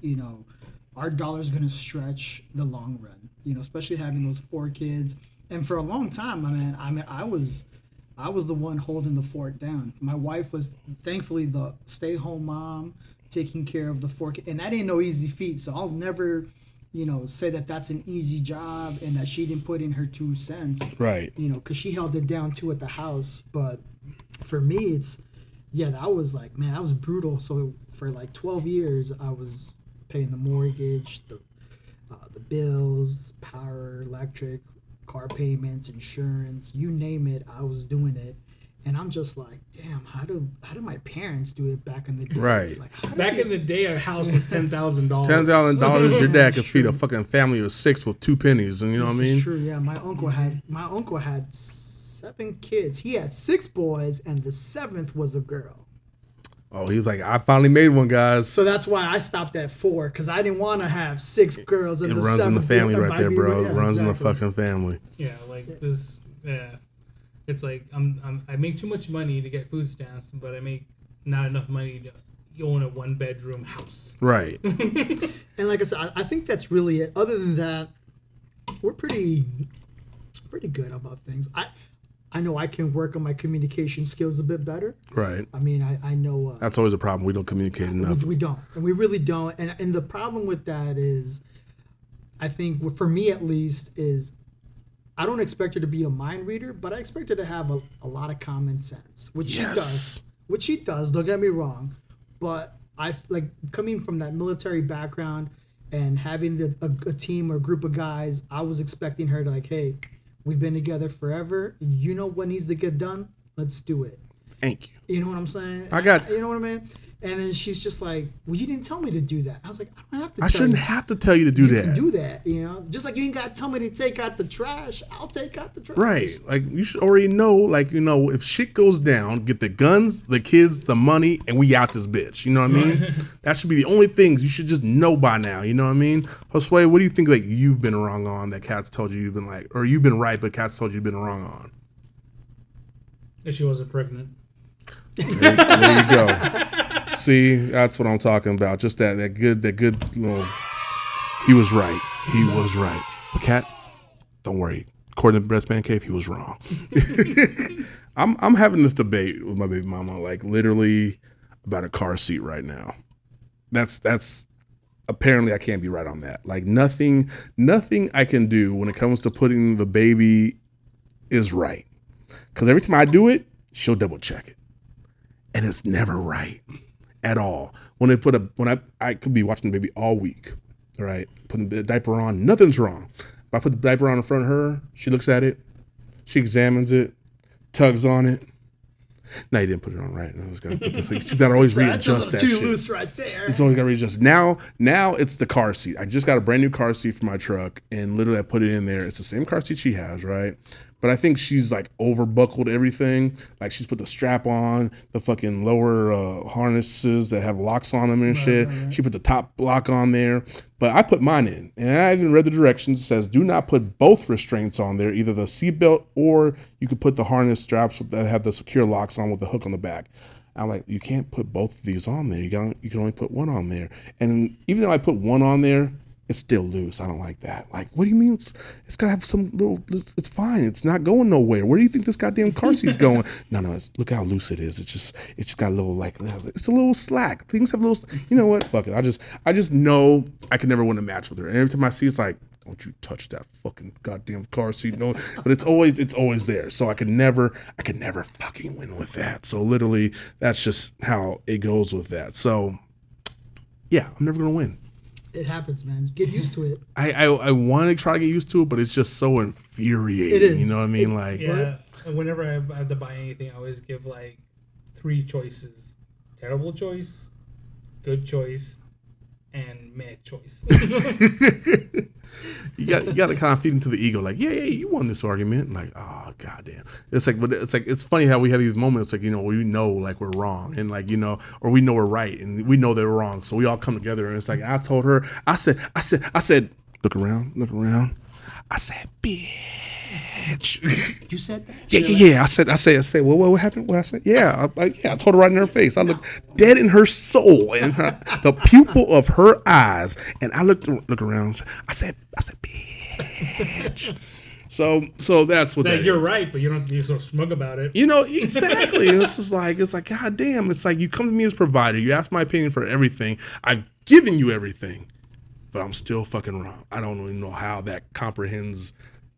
[SPEAKER 2] our dollar's gonna stretch the long run. Especially having those 4 kids. And for a long time, I was the one holding the fort down. My wife was thankfully the stay-home mom, taking care of the 4 kids, and that ain't no easy feat. So I'll never, say that that's an easy job and that she didn't put in her 2 cents.
[SPEAKER 1] Right.
[SPEAKER 2] Because she held it down too at the house. But for me, that was like, man, that was brutal. So for like 12 years, I was paying the mortgage, the bills, power, electric, car payments, insurance, you name it, I was doing it. And I'm just like, damn, how do my parents do it back in the day?
[SPEAKER 1] Right.
[SPEAKER 2] Like, how do
[SPEAKER 3] Back in the day, a house was $10,000.
[SPEAKER 1] $10,000, your dad could
[SPEAKER 2] That's
[SPEAKER 1] feed a
[SPEAKER 2] true.
[SPEAKER 1] fucking family of 6 with 2 pennies, and you know what I
[SPEAKER 2] This
[SPEAKER 1] mean?
[SPEAKER 2] is true. Yeah, my uncle had 7 kids. He had 6 boys, and the 7th was a girl.
[SPEAKER 1] Oh, he was like, I finally made one, guys.
[SPEAKER 2] So that's why I stopped at 4, because I didn't want to have 6 girls. And
[SPEAKER 1] It
[SPEAKER 2] the
[SPEAKER 1] runs in the
[SPEAKER 2] 7th
[SPEAKER 1] family
[SPEAKER 2] boy-
[SPEAKER 1] right there, bro.
[SPEAKER 2] Yeah,
[SPEAKER 1] It runs in the
[SPEAKER 2] exactly.
[SPEAKER 1] fucking family.
[SPEAKER 3] Yeah, like this. Yeah, it's like I make too much money to get food stamps, but I make not enough money to own a 1-bedroom house.
[SPEAKER 1] Right.
[SPEAKER 2] And like I said, I think that's really it. Other than that, we're pretty good about things. I know I can work on my communication skills a bit better.
[SPEAKER 1] Right.
[SPEAKER 2] I mean, I know
[SPEAKER 1] That's always a problem. We don't communicate enough.
[SPEAKER 2] we don't, and we really don't. And the problem with that is, I think for me at least, is I don't expect her to be a mind reader, but I expect her to have a lot of common sense, which she does. Which she does. Don't get me wrong, but I like coming from that military background and having a team or group of guys. I was expecting her to like, hey, we've been together forever. You know what needs to get done? Let's do it.
[SPEAKER 1] Thank you.
[SPEAKER 2] You know what I'm saying? You know what I mean? And then she's just like, well, you didn't tell me to do that. I was like, I don't have to tell you.
[SPEAKER 1] I shouldn't have to tell you to do
[SPEAKER 2] You
[SPEAKER 1] that.
[SPEAKER 2] can do that, you know? Just like you ain't got to tell me to take out the trash. I'll take out the trash.
[SPEAKER 1] Right. Like, you should already know, like, you know, if shit goes down, get the guns, the kids, the money, and we out this bitch. You know what I mean? That should be the only things you should just know by now. You know what I mean? Josue, what do you think, like, you've been wrong on that Kat's told you you've been, like, or you've been right, but Kat's told you you've been wrong on?
[SPEAKER 3] If she wasn't pregnant.
[SPEAKER 1] There you go. See, that's what I'm talking about. Just that good little. He was right. He was right. But Kat, don't worry. According to Breast Mancave, he was wrong. I'm having this debate with my baby mama, like literally about a car seat right now. That's apparently I can't be right on that. Like nothing I can do when it comes to putting the baby is right. Because every time I do it, she'll double check it. And it's never right at all. When I could be watching the baby all week, right? Putting the diaper on, nothing's wrong. If I put the diaper on in front of her, she looks at it, she examines it, tugs on it. No, you didn't put it on right. I was gonna put this. She's got to always readjust that
[SPEAKER 2] too
[SPEAKER 1] shit.
[SPEAKER 2] loose right there.
[SPEAKER 1] It's always got to readjust. Now it's the car seat. I just got a brand new car seat for my truck, and literally I put it in there. It's the same car seat she has, right? But I think she's like overbuckled everything. Like she's put the strap on, the fucking lower harnesses that have locks on them and shit.
[SPEAKER 2] Right.
[SPEAKER 1] She put the top lock on there. But I put mine in. And I even read the directions. It says do not put both restraints on there, either the seatbelt or you could put the harness straps that have the secure locks on with the hook on the back. I'm like, you can't put both of these on there. You can only put one on there. And even though I put one on there, it's still loose. I don't like that. Like, what do you mean? It's got to have some little, it's fine. It's not going nowhere. Where do you think this goddamn car seat's going? No, look how loose it is. It's just got a little, like, it's a little slack. Things have a little, you know what? Fuck it. I just know I can never win a match with her. And every time I see it's like, don't you touch that fucking goddamn car seat. No, but it's always there. So I could never fucking win with that. So literally, that's just how it goes with that. So yeah, I'm never going to win.
[SPEAKER 2] It happens, man. Get used to it.
[SPEAKER 1] I want to try to get used to it, but it's just so infuriating.
[SPEAKER 2] It is.
[SPEAKER 1] You know what I mean? Like,
[SPEAKER 3] Yeah. And whenever I have to buy anything, I always give like 3 choices: terrible choice, good choice, and meh choice.
[SPEAKER 1] you got to kind of feed into the ego. Like, yeah, you won this argument. Like, oh goddamn. It's funny how we have these moments. Like, you know, we know like we're wrong, and like, you know, or we know we're right, and we know they're wrong. So we all come together, and it's like I told her. I said, look around. I said, bitch.
[SPEAKER 2] You said that?
[SPEAKER 1] Yeah. I said. Well, what happened? What I said? Yeah, I told her right in her face. I looked dead in her soul and the pupil of her eyes, and I look around. I said, bitch. So that's what that
[SPEAKER 3] you're
[SPEAKER 1] is.
[SPEAKER 3] right, but you don't have to be so smug about it.
[SPEAKER 1] You know, exactly. It's like, God damn. It's like you come to me as provider. You ask my opinion for everything. I've given you everything, but I'm still fucking wrong. I don't even know how that comprehends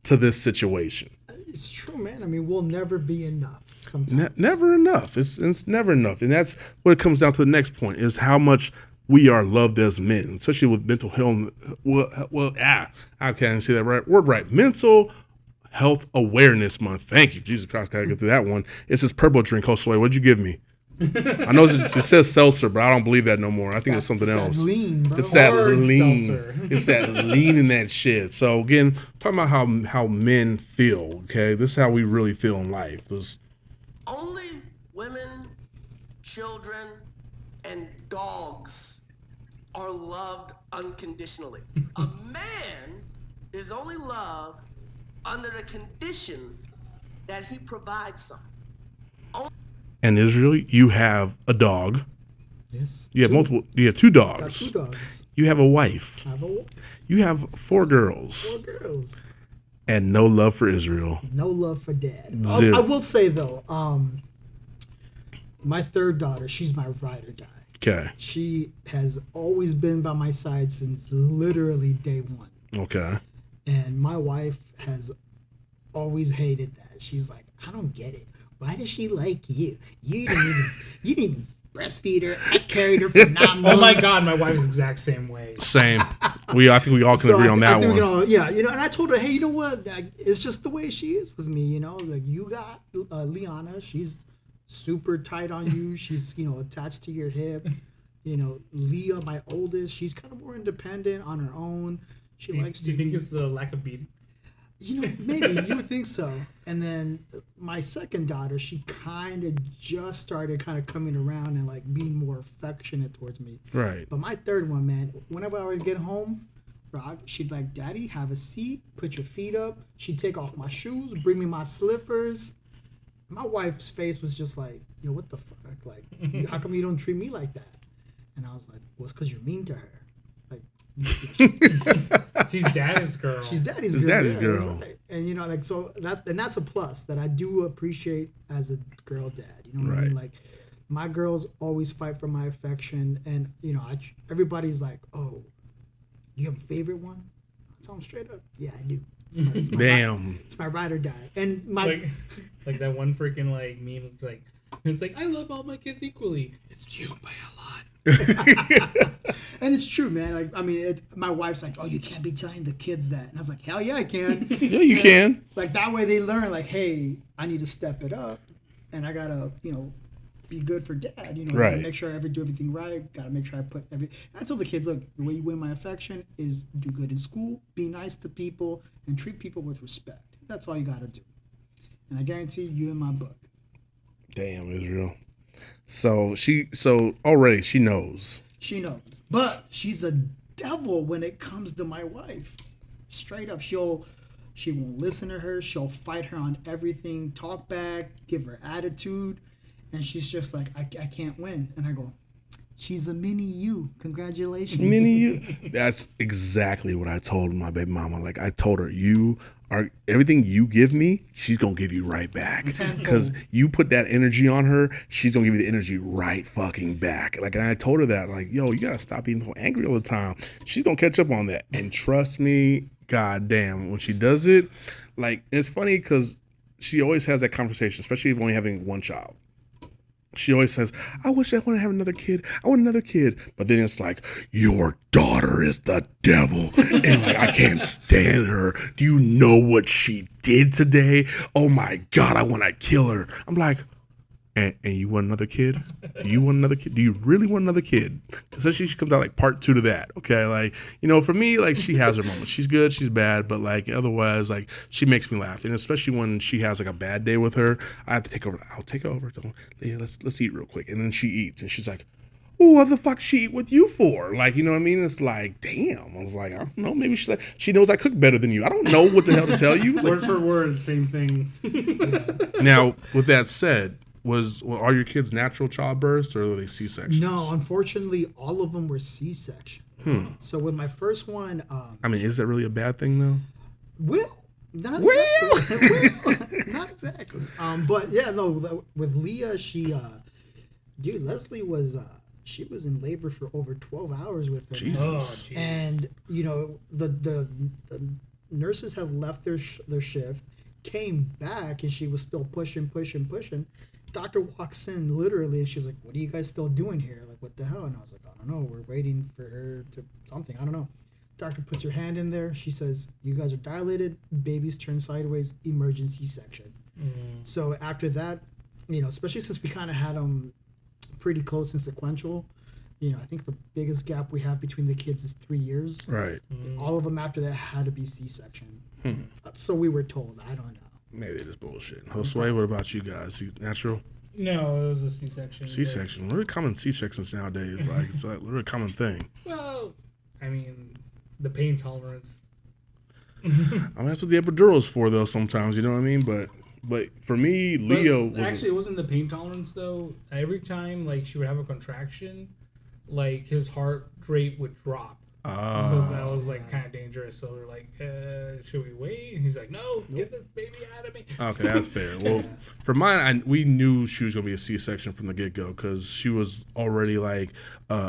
[SPEAKER 1] to this situation.
[SPEAKER 2] It's true, man. I mean, we'll never be enough sometimes.
[SPEAKER 1] Never enough. It's never enough. And that's what it comes down to the next point is how much we are loved as men, especially with mental health. Well, I can't say that word right. Mental Health Awareness Month. Thank you, Jesus Christ. Gotta get through that one. It's this purple drink. Josue, what'd you give me? I know it says seltzer, but I don't believe that no more. I think it's something else.
[SPEAKER 2] That lean, bro.
[SPEAKER 1] It's that
[SPEAKER 3] Hard
[SPEAKER 1] lean.
[SPEAKER 3] seltzer.
[SPEAKER 1] It's that lean in that shit. So again, talking about how men feel. Okay, this is how we really feel in life.
[SPEAKER 5] Only women, children, and dogs are loved unconditionally. A man is only loved under the condition that he provides something.
[SPEAKER 1] And Israel, you have a dog.
[SPEAKER 2] Yes.
[SPEAKER 1] You have multiple. You have 2 dogs.
[SPEAKER 2] Got 2 dogs.
[SPEAKER 1] You have a wife.
[SPEAKER 2] I have
[SPEAKER 1] You have 4 girls.
[SPEAKER 2] 4 girls.
[SPEAKER 1] And no love for Israel.
[SPEAKER 2] No love for dad.
[SPEAKER 1] Zero.
[SPEAKER 2] I will say though, my 3rd daughter, she's my ride or die.
[SPEAKER 1] Okay.
[SPEAKER 2] She has always been by my side since literally day 1.
[SPEAKER 1] Okay.
[SPEAKER 2] And my wife has always hated that. She's like, I don't get it. Why does she like you? You didn't even breastfeed her. I carried her for 9 months.
[SPEAKER 3] Oh my God, my wife is the exact same way.
[SPEAKER 1] Same. I think we all can agree on that one.
[SPEAKER 2] And I told her, hey, you know what? It's just the way she is with me. You know, like you got Liana. She's super tight on you. She's attached to your hip. Leah, my oldest, she's kind of more independent on her own. She likes to.
[SPEAKER 3] Do you think it's the lack of beating?
[SPEAKER 2] Maybe you would think so. And then my 2nd daughter, she kind of just started kind of coming around and like being more affectionate towards me.
[SPEAKER 1] Right.
[SPEAKER 2] But my 3rd one, man, whenever I would get home, she'd like, Daddy, have a seat, put your feet up. She'd take off my shoes, bring me my slippers. My wife's face was just like, what the fuck? Like, how come you don't treat me like that? And I was like, well, it's because you're mean to her. Like,
[SPEAKER 3] she's daddy's girl.
[SPEAKER 2] She's daddy's girl. Right. And so that's a plus that I do appreciate as a girl dad. You know what I mean? Like my girls always fight for my affection, and everybody's like, oh, you have a favorite one? I tell them straight up, yeah, I do. It's my
[SPEAKER 1] Damn.
[SPEAKER 2] It's my ride or die. And my
[SPEAKER 3] like that one freaking like meme. It's like I love all my kids equally. It's you by a lot.
[SPEAKER 2] And it's true, man. Like, I mean, my wife's like, "Oh, you can't be telling the kids that," and I was like, "Hell yeah, I can."
[SPEAKER 1] Yeah, you can.
[SPEAKER 2] Like that way, they learn. Like, hey, I need to step it up, and I gotta, be good for dad.
[SPEAKER 1] Right.
[SPEAKER 2] Gotta make sure I do everything right. Gotta make sure I put everything. I told the kids, look, the way you win my affection is do good in school, be nice to people, and treat people with respect. That's all you gotta do. And I guarantee you in my book.
[SPEAKER 1] Damn, Israel. So already she knows.
[SPEAKER 2] She knows. But she's the devil when it comes to my wife. Straight up, she won't listen to her. She'll fight her on everything, talk back, give her attitude. And she's just like, I can't win. And I go, she's a mini you. Congratulations.
[SPEAKER 1] Mini you. That's exactly what I told my baby mama. Like I told her, you are everything you give me, she's gonna give you right back. Because you put that energy on her, she's gonna give you the energy right fucking back. Like, and I told her that, like, yo, you gotta stop being so angry all the time. She's gonna catch up on that. And trust me, goddamn, when she does it, like, it's funny because she always has that conversation, especially when having one child. She always says, I wish I want to have another kid. I want another kid. But then it's like, your daughter is the devil. And like, I can't stand her. Do you know what she did today? Oh my God, I want to kill her. I'm like, and you want another kid? Do you want another kid? Do you really want another kid? Especially she comes out like part 2 to that. Okay. Like, for me, like she has her moments. She's good, she's bad, but like otherwise, like she makes me laugh. And especially when she has like a bad day with her, I have to take over. I'll take her over. Yeah, let's eat real quick. And then she eats and she's like, well, what the fuck she eat with you for? Like, you know what I mean? It's like, damn. I was like, I don't know. Maybe she knows I cook better than you. I don't know what the hell to tell you. Like,
[SPEAKER 3] word for word, same thing.
[SPEAKER 1] Now, with that said, are your kids natural childbirths or were they C-sections?
[SPEAKER 2] No, unfortunately, all of them were C-section. So with my first one,
[SPEAKER 1] I mean, is that really a bad thing though?
[SPEAKER 2] Not exactly. Not exactly. But yeah, no. With Leah, Leslie was she was in labor for over 12 hours with her.
[SPEAKER 1] Jesus.
[SPEAKER 3] Oh,
[SPEAKER 2] and the nurses have left their shift, came back, and she was still pushing. Doctor walks in literally and she's like, what are you guys still doing here? Like, what the hell? And I was like, I don't know, we're waiting for her to something, I don't know. Doctor puts her hand in there. She says, "You guys are dilated. Babies turn sideways. Emergency section." So after that, especially since we kind of had them pretty close and sequential, I think the biggest gap we have between the kids is 3 years.
[SPEAKER 1] Right.
[SPEAKER 2] All of them after that had to be C-section. So we were told. I don't know.
[SPEAKER 1] Maybe it is bullshit. Josue, what about you guys? Natural?
[SPEAKER 3] No, it was a C-section.
[SPEAKER 1] C-section. Really common C-sections nowadays. Like it's a really common thing.
[SPEAKER 3] Well, I mean, the pain tolerance.
[SPEAKER 1] I mean, that's what the epidural is for, though. Sometimes, you know what I mean. But for me, Leo
[SPEAKER 3] it wasn't the pain tolerance though. Every time like she would have a contraction, like his heart rate would drop. So that was like kind of dangerous. So they're like, should we wait? And he's like, no, get this baby out of me.
[SPEAKER 1] Okay, that's fair. Well, for mine, we knew she was gonna be a C-section from the get-go because she was already like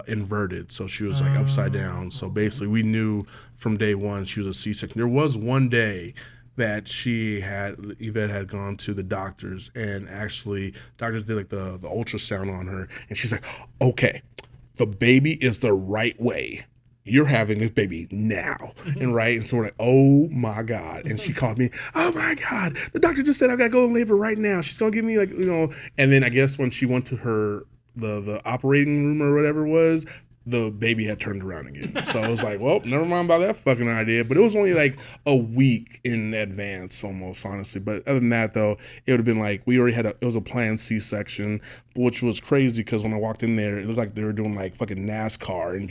[SPEAKER 1] inverted, so she was like upside down. So basically, we knew from day one she was a C-section. There was one day that Yvette had gone to the doctors, and actually doctors did like the ultrasound on her, and she's like, okay, the baby is the right way. You're having this baby now. And right. And so we're like, oh my God. And she called me, oh my God, the doctor just said I gotta go in labor right now. She's gonna give me and then I guess when she went to her the operating room or whatever it was, the baby had turned around again. So I was like, well, never mind about that fucking idea. But it was only like a week in advance almost, honestly. But other than that, though, it would have been like we already had it was a planned C-section, which was crazy because when I walked in there, it looked like they were doing like fucking NASCAR and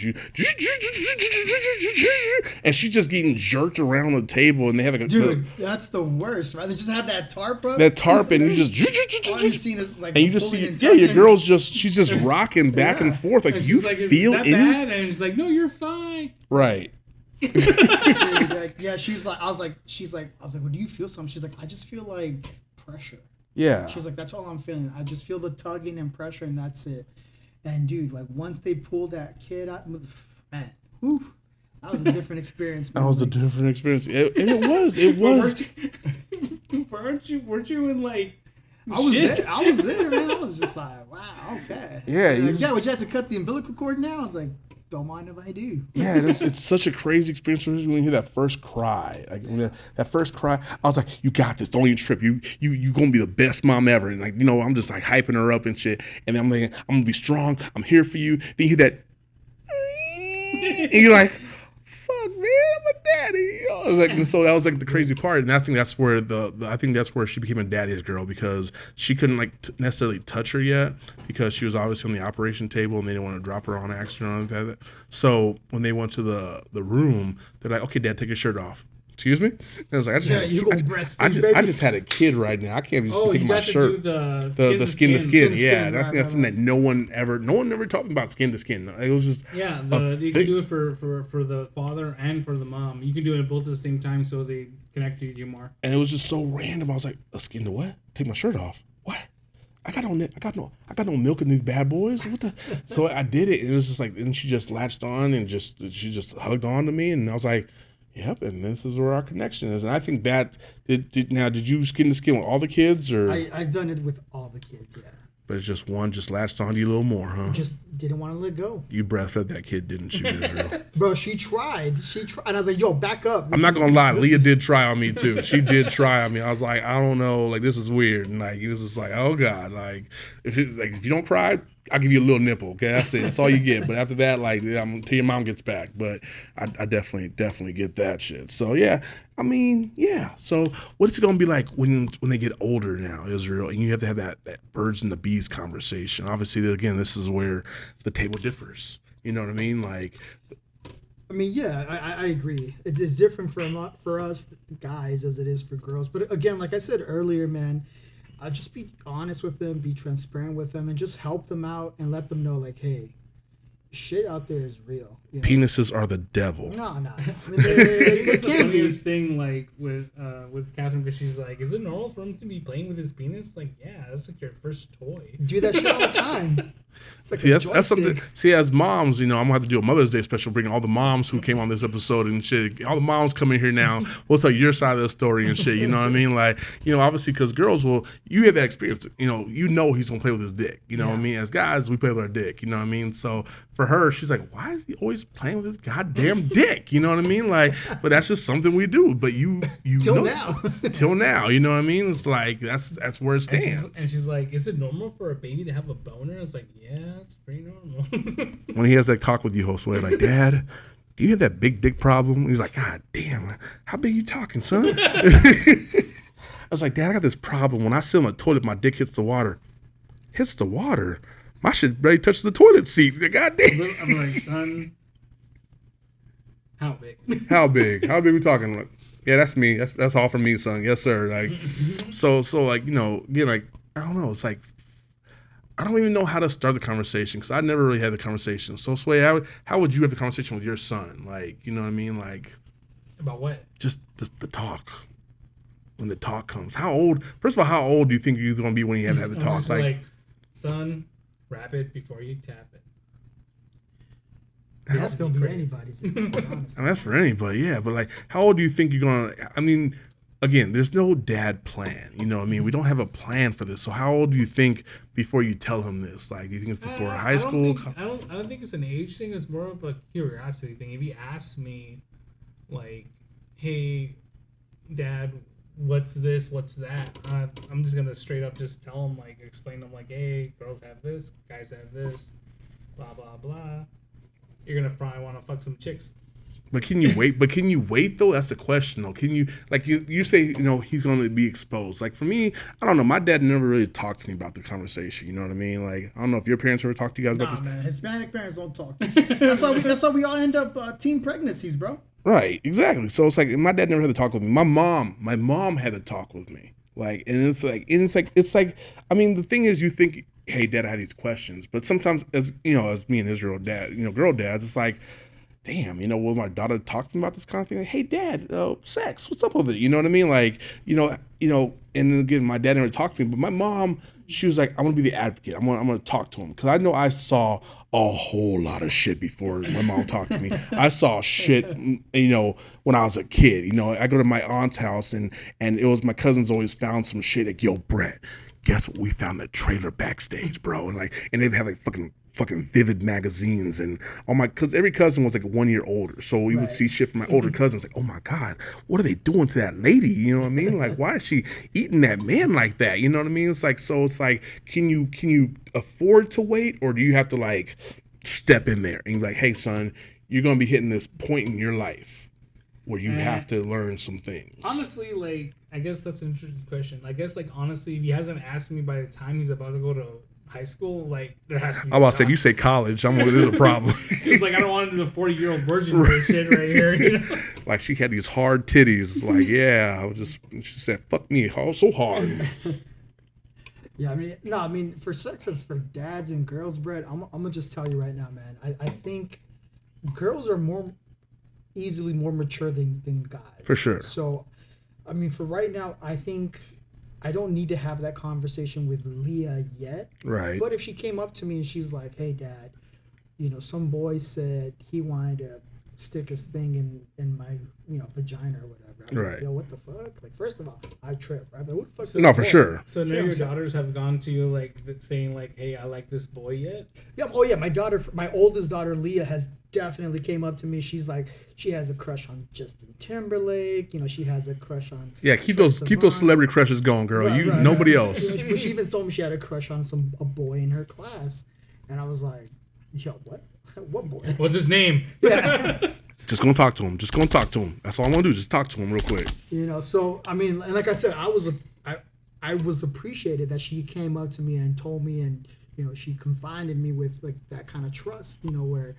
[SPEAKER 1] she's just getting jerked around the table, and they have like
[SPEAKER 2] dude, that's the worst, right? They just have that tarp up.
[SPEAKER 1] That tarp, and you just
[SPEAKER 2] all you've seen is like,
[SPEAKER 1] and you just see, your girl's she's just rocking back and forth, like,
[SPEAKER 3] and
[SPEAKER 1] you
[SPEAKER 3] like,
[SPEAKER 1] feel
[SPEAKER 3] it bad? And she's like, no, you're fine.
[SPEAKER 1] Right.
[SPEAKER 2] Dude, like, yeah, she's like, I was like, well, do you feel something? She's like, I just feel like pressure.
[SPEAKER 1] Yeah.
[SPEAKER 2] She's like, that's all I'm feeling. I just feel the tugging and pressure, and that's it. And dude, like once they pulled that kid out, man, whew, that was a different experience. Man.
[SPEAKER 1] That was a different experience, and it was.
[SPEAKER 3] Weren't you in like?
[SPEAKER 2] I was there, man. I was just like, wow, okay.
[SPEAKER 1] Yeah,
[SPEAKER 2] like, would you have to cut the umbilical cord now? I was like, don't mind if I do.
[SPEAKER 1] Yeah, it's such a crazy experience when you hear that first cry. Like when that first cry, I was like, you got this. Don't even trip. You gonna be the best mom ever. And like, I'm just like hyping her up and shit. And then I'm like, I'm gonna be strong. I'm here for you. Then you hear that, and you're like, fuck, man, I'm a daddy. I was like, and so that was like the crazy part. And I think that's where I think that's where she became a daddy's girl, because she couldn't like necessarily touch her yet because she was obviously on the operation table and they didn't want to drop her on accident or anything like that. So when they went to the room, they're like, okay, Dad, take your shirt off. Excuse me? And I was like, I just had a kid right now. I can't be taking my shirt. The skin to skin. Yeah, I think that's something that no one ever talked about, skin to skin. It was just
[SPEAKER 3] you can do it for the father and for the mom. You can do it both at the same time, so they connect with you more.
[SPEAKER 1] And it was just so random. I was like, a skin to what? Take my shirt off. What? I got no milk in these bad boys. What the? So I did it, and it was just like, and she just latched on and she just hugged on to me, and I was like, yep, and this is where our connection is. And I think that did you skin to skin with all the kids, or
[SPEAKER 2] I've done it with all the kids, yeah.
[SPEAKER 1] But it's just one just latched on to you a little more, huh?
[SPEAKER 2] Just didn't want to let go.
[SPEAKER 1] You breastfed that kid, didn't you, Israel?
[SPEAKER 2] Bro, she tried, and I was like, yo, back up.
[SPEAKER 1] I'm not gonna lie, Leah did try on me too. She did try on me. I was like, I don't know, like this is weird, and like it was just like, oh God, like if you don't cry, I'll give you a little nipple, okay? That's it. That's all you get. But after that, like, until your mom gets back. But I definitely get that shit. So yeah, I mean, yeah. So what is it gonna be like when they get older now, Israel, and you have to have that birds and the bees conversation? Obviously, again, this is where the table differs. You know what I mean? Like,
[SPEAKER 2] I mean, yeah, I agree. It's different for us guys as it is for girls. But again, like I said earlier, man, just be honest with them, be transparent with them, and just help them out and let them know, like, hey, shit out there is real. You know?
[SPEAKER 1] Penises are the devil.
[SPEAKER 2] No. I mean,
[SPEAKER 3] It's the funniest thing, like with Catherine, because she's like, "Is it normal for him to be playing with his penis?" Like, yeah, that's like your first toy.
[SPEAKER 2] Do that shit all the time. It's like
[SPEAKER 1] that's something. See, as moms, I'm gonna have to do a Mother's Day special, bringing all the moms who came on this episode and shit. All the moms come in here now. We'll tell your side of the story and shit. You know what I mean? Like, obviously, because girls you have that experience. He's gonna play with his dick. You know what I mean? As guys, we play with our dick. You know what I mean? So for her, she's like, why is he always playing with his goddamn dick? You know what I mean? Like, but that's just something we do. But you
[SPEAKER 2] Till
[SPEAKER 1] know,
[SPEAKER 2] now.
[SPEAKER 1] till now, you know what I mean? It's like that's where it stands.
[SPEAKER 3] And she's like, is it normal for a baby to have a boner? It's like, yeah, it's pretty normal.
[SPEAKER 1] When he has that talk with you, Josue, like, Dad, do you have that big dick problem? He's like, God damn, how big you talking, son? I was like, Dad, I got this problem. When I sit on the toilet, my dick hits the water. Hits the water? My shit barely touches the toilet seat. God damn.
[SPEAKER 3] I'm like, son, how big?
[SPEAKER 1] How big? How big we talking? Like, yeah, that's me. That's all from me, son. Yes, sir. Like, so like, you know, again, like, I don't know. It's like, I don't even know how to start the conversation because I never really had the conversation. So, Sway, how would you have the conversation with your son? Like, you know what I mean? Like,
[SPEAKER 3] About what?
[SPEAKER 1] just the talk. When the talk comes, how old? First of all, how old do you think you're gonna be when you have to have the
[SPEAKER 3] I'm
[SPEAKER 1] talk?
[SPEAKER 3] just like, son, wrap it before you tap it.
[SPEAKER 2] That's gonna be
[SPEAKER 3] crazy.
[SPEAKER 2] anybody's.
[SPEAKER 1] I mean, that's for anybody, yeah. But like, how old do you think you're gonna? I mean, again, there's no dad plan. You know what I mean? We don't have a plan for this. So how old do you think before you tell him this? Like, do you think it's before high school?
[SPEAKER 3] I don't think it's an age thing. It's more of a curiosity thing. If he asks me, like, hey, Dad, what's this? What's that? I'm just gonna straight up just tell him, like, explain to him, like, hey, girls have this, guys have this, blah blah blah. You're gonna probably want to fuck some chicks.
[SPEAKER 1] But can you wait? But can you wait though? That's the question though. Can you, like, you say, you know, he's going to be exposed. Like for me, I don't know. My dad never really talked to me about the conversation. You know what I mean? Like, I don't know if your parents ever talked to you guys about
[SPEAKER 2] Nah,
[SPEAKER 1] this.
[SPEAKER 2] man, Hispanic parents don't talk. That's why we all end up teen pregnancies, bro.
[SPEAKER 1] Right, exactly. So it's like my dad never had to talk with me. My mom had to talk with me. Like, and it's like. I mean, the thing is, you think, hey, Dad, I have these questions, but sometimes, as you know, as me and Israel dad, you know, girl dads, it's like, damn, you know, will my daughter talk to me about this kind of thing? Like, hey, Dad, sex, what's up with it? You know what I mean? Like, you know, and then again, my dad never talked to me, but my mom, she was like, I'm gonna be the advocate. I'm gonna talk to him because I know I saw a whole lot of shit before my mom talked to me. I saw shit, you know, when I was a kid. You know, I go to my aunt's house and it was my cousins always found some shit like, yo, Brett, guess what? We found the trailer backstage, bro, and they'd have like fucking Vivid magazines and because every cousin was like 1 year older, so we would see shit from my older cousins like, oh my god, what are they doing to that lady? You know what I mean? Like, why is she eating that man like that? You know what I mean? It's like, so it's like, can you afford to wait, or do you have to like step in there and be like, hey son, you're gonna be hitting this point in your life where you have to learn some things?
[SPEAKER 3] Honestly, like, I guess that's an interesting question. I guess, like, honestly, if he hasn't asked me by the time he's about to go to high school, like, there has to be.
[SPEAKER 1] I was about to say, you say college, I'm like, there's a problem.
[SPEAKER 3] It's like, I don't want to do the 40-year-old virgin for this shit right here. You know?
[SPEAKER 1] Like, she had these hard titties. Like, yeah, she said, fuck me, so hard.
[SPEAKER 2] Yeah, I mean, for sex as for dads and girls, Brett, I'm gonna just tell you right now, man. I think girls are easily more mature than guys.
[SPEAKER 1] For sure.
[SPEAKER 2] So, I mean, for right now, I think I don't need to have that conversation with Leah yet.
[SPEAKER 1] Right.
[SPEAKER 2] But if she came up to me and she's like, hey, Dad, you know, some boy said he wanted to stick his thing in my, you know, vagina or whatever. I'm
[SPEAKER 1] Right.
[SPEAKER 2] like, yo, what the fuck? Like, first of all, I trip. Right? But what the fuck?
[SPEAKER 1] No, for sure.
[SPEAKER 3] So none
[SPEAKER 2] Yeah,
[SPEAKER 3] of your
[SPEAKER 2] so-
[SPEAKER 3] daughters have gone to you, like, saying, like, hey, I like this boy yet?
[SPEAKER 2] Yeah. Oh yeah. My oldest daughter Leah has definitely came up to me. She's like, she has a crush on Justin Timberlake. You know, she has a crush on.
[SPEAKER 1] Yeah, keep
[SPEAKER 2] Troye
[SPEAKER 1] those
[SPEAKER 2] Sivan.
[SPEAKER 1] celebrity crushes going, girl.
[SPEAKER 2] Right,
[SPEAKER 1] Nobody
[SPEAKER 2] right.
[SPEAKER 1] else.
[SPEAKER 2] You know, she even told me she had a crush on a boy in her class, and I was like, yo, what? What boy?
[SPEAKER 3] What's his name?
[SPEAKER 2] Yeah.
[SPEAKER 1] Just gonna talk to him. That's all I'm gonna do. Just talk to him real quick.
[SPEAKER 2] You know, so I mean, and like I said, I was appreciated that she came up to me and told me, and you know, she confided me with like that kind of trust. You know, where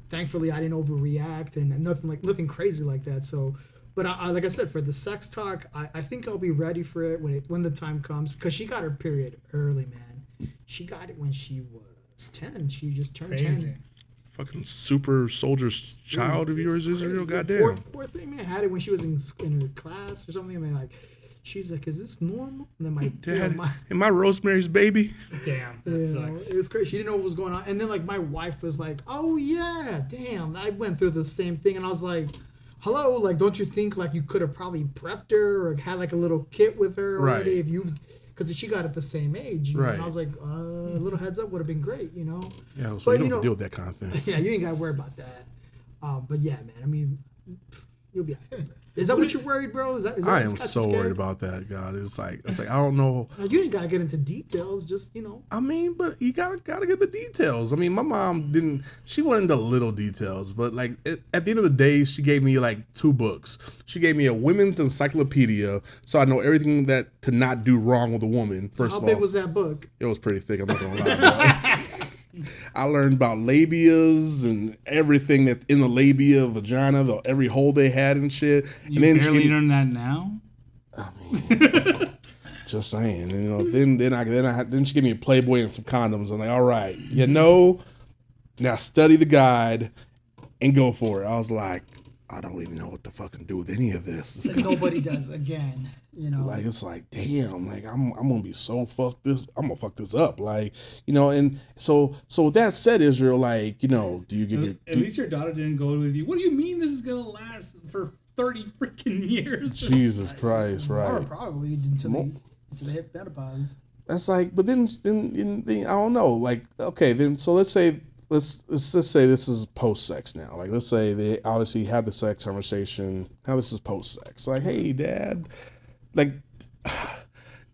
[SPEAKER 2] thankfully I didn't overreact and nothing crazy like that. So, but I like I said, for the sex talk, I think I'll be ready for it when the time comes, because she got her period early, man. She got it when she was 10. She just turned
[SPEAKER 3] Crazy.
[SPEAKER 2] 10.
[SPEAKER 1] Fucking super soldier's child of yours, Israel. Goddamn.
[SPEAKER 2] Poor thing, man, had it when she was in her class or something, and then like, she's like, "Is this normal?" And then
[SPEAKER 1] Dad, am I Rosemary's baby?
[SPEAKER 3] Damn, that
[SPEAKER 2] you know,
[SPEAKER 3] sucks.
[SPEAKER 2] it was crazy. She didn't know what was going on, and then like my wife was like, "Oh yeah, damn, I went through the same thing," and I was like, "Hello, like, don't you think like you could have probably prepped her or had like a little kit with her already
[SPEAKER 1] Right.
[SPEAKER 2] if you because she got at the same age. You know?
[SPEAKER 1] Right.
[SPEAKER 2] And I was like, a little heads up would have been great, you know.
[SPEAKER 1] Yeah, so
[SPEAKER 2] But,
[SPEAKER 1] you don't
[SPEAKER 2] you
[SPEAKER 1] have to
[SPEAKER 2] know-
[SPEAKER 1] deal with that kind of thing.
[SPEAKER 2] Yeah, you ain't gotta worry about that. But yeah, man. I mean, you'll be. All right. Is that what you're worried, bro? Is that
[SPEAKER 1] I
[SPEAKER 2] what's
[SPEAKER 1] am
[SPEAKER 2] got you
[SPEAKER 1] so
[SPEAKER 2] scared?
[SPEAKER 1] worried about that, God. It's like I don't know.
[SPEAKER 2] Now, you ain't gotta get into details. Just
[SPEAKER 1] I mean, but you gotta get the details. I mean, my mom didn't. She went into little details, but like at the end of the day, she gave me like 2 books. She gave me a women's encyclopedia, so I know everything that to not do wrong with a woman. First
[SPEAKER 2] how
[SPEAKER 1] of
[SPEAKER 2] big
[SPEAKER 1] all,
[SPEAKER 2] was that book?
[SPEAKER 1] it was pretty thick. I'm not gonna lie. I learned about labias and everything that's in the labia, vagina, every hole they had and shit.
[SPEAKER 3] You
[SPEAKER 1] and then
[SPEAKER 3] barely
[SPEAKER 1] she,
[SPEAKER 3] learn that now.
[SPEAKER 1] I mean, just saying, you know. Then she gave me a Playboy and some condoms. I'm like, all right, now study the guide and go for it. I was like, I don't even know what to fucking do with any of this. It's
[SPEAKER 2] Like nobody does again. You know.
[SPEAKER 1] like it's like damn, like I'm gonna be so fucked this. I'm gonna fuck this up, like And so with that said, Israel, like do you give your
[SPEAKER 3] At least your daughter didn't go with you. What do you mean this is gonna last for 30 freaking years?
[SPEAKER 1] Jesus Christ,
[SPEAKER 2] Or
[SPEAKER 1] right?
[SPEAKER 2] probably until they hit menopause.
[SPEAKER 1] That's like, but then I don't know. Like, okay, then so let's just say this is post sex now. Like, let's say they obviously had the sex conversation. Now this is post sex. Like, hey, Dad, like,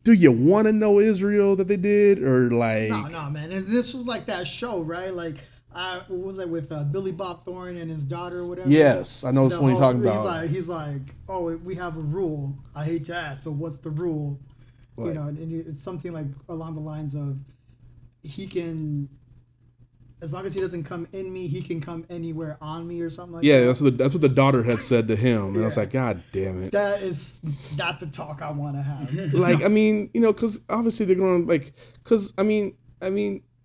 [SPEAKER 1] do you want to know Israel that they did, or like?
[SPEAKER 2] No, man. And this was like that show, right? Like, what was it with Billy Bob Thornton and his daughter, or whatever?
[SPEAKER 1] Yes, I know which one you're talking about.
[SPEAKER 2] He's like, oh, we have a rule. I hate to ask, but what's the rule?
[SPEAKER 1] Like,
[SPEAKER 2] And it's something like along the lines of, he can, as long as he doesn't come in me, he can come anywhere on me, or something like that.
[SPEAKER 1] yeah, that's what the daughter had said to him, and I was
[SPEAKER 2] Yeah.
[SPEAKER 1] like, God damn it.
[SPEAKER 2] That is not the talk I want to have.
[SPEAKER 1] Like, I mean, because obviously they're going to, like, because, I mean,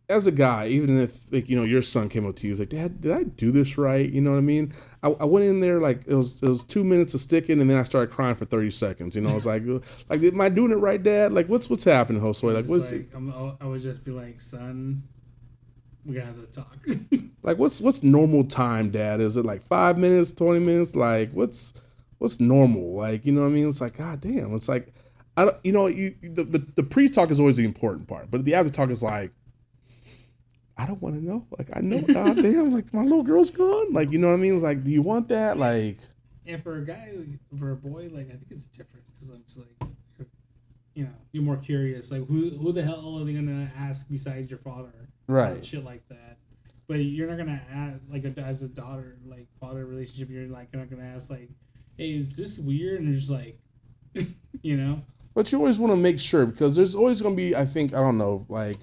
[SPEAKER 1] as a guy, even if, like, your son came up to you, was like, Dad, did I do this right? You know what I mean? I went in there, like, it was 2 minutes of sticking, and then I started crying for 30 seconds. I was like, am I doing it right, Dad? Like, what's happening, Josue? Like, what's it?
[SPEAKER 3] I would just be like, son, we're gonna have to talk.
[SPEAKER 1] Like, what's normal time, Dad? Is it like 5 minutes, 20 minutes? Like, what's normal? Like, you know what I mean? It's like, God damn. It's like, I don't, the pre-talk is always the important part, but the after talk is like, I don't want to know. Like, I know, God damn, like, my little girl's gone. Like, you know what I mean? Like, do you want that? Like,
[SPEAKER 3] And for a boy, like, I think it's different because I'm just like, you're more curious. Like, who the hell are they gonna ask besides your father?
[SPEAKER 1] right.
[SPEAKER 3] About shit like that. But you're not gonna ask, like, as a daughter, like, father relationship. You're not gonna ask, like, hey, is this weird? And you're just like,
[SPEAKER 1] But you always want to make sure, because there's always going to be, I think, I don't know, like,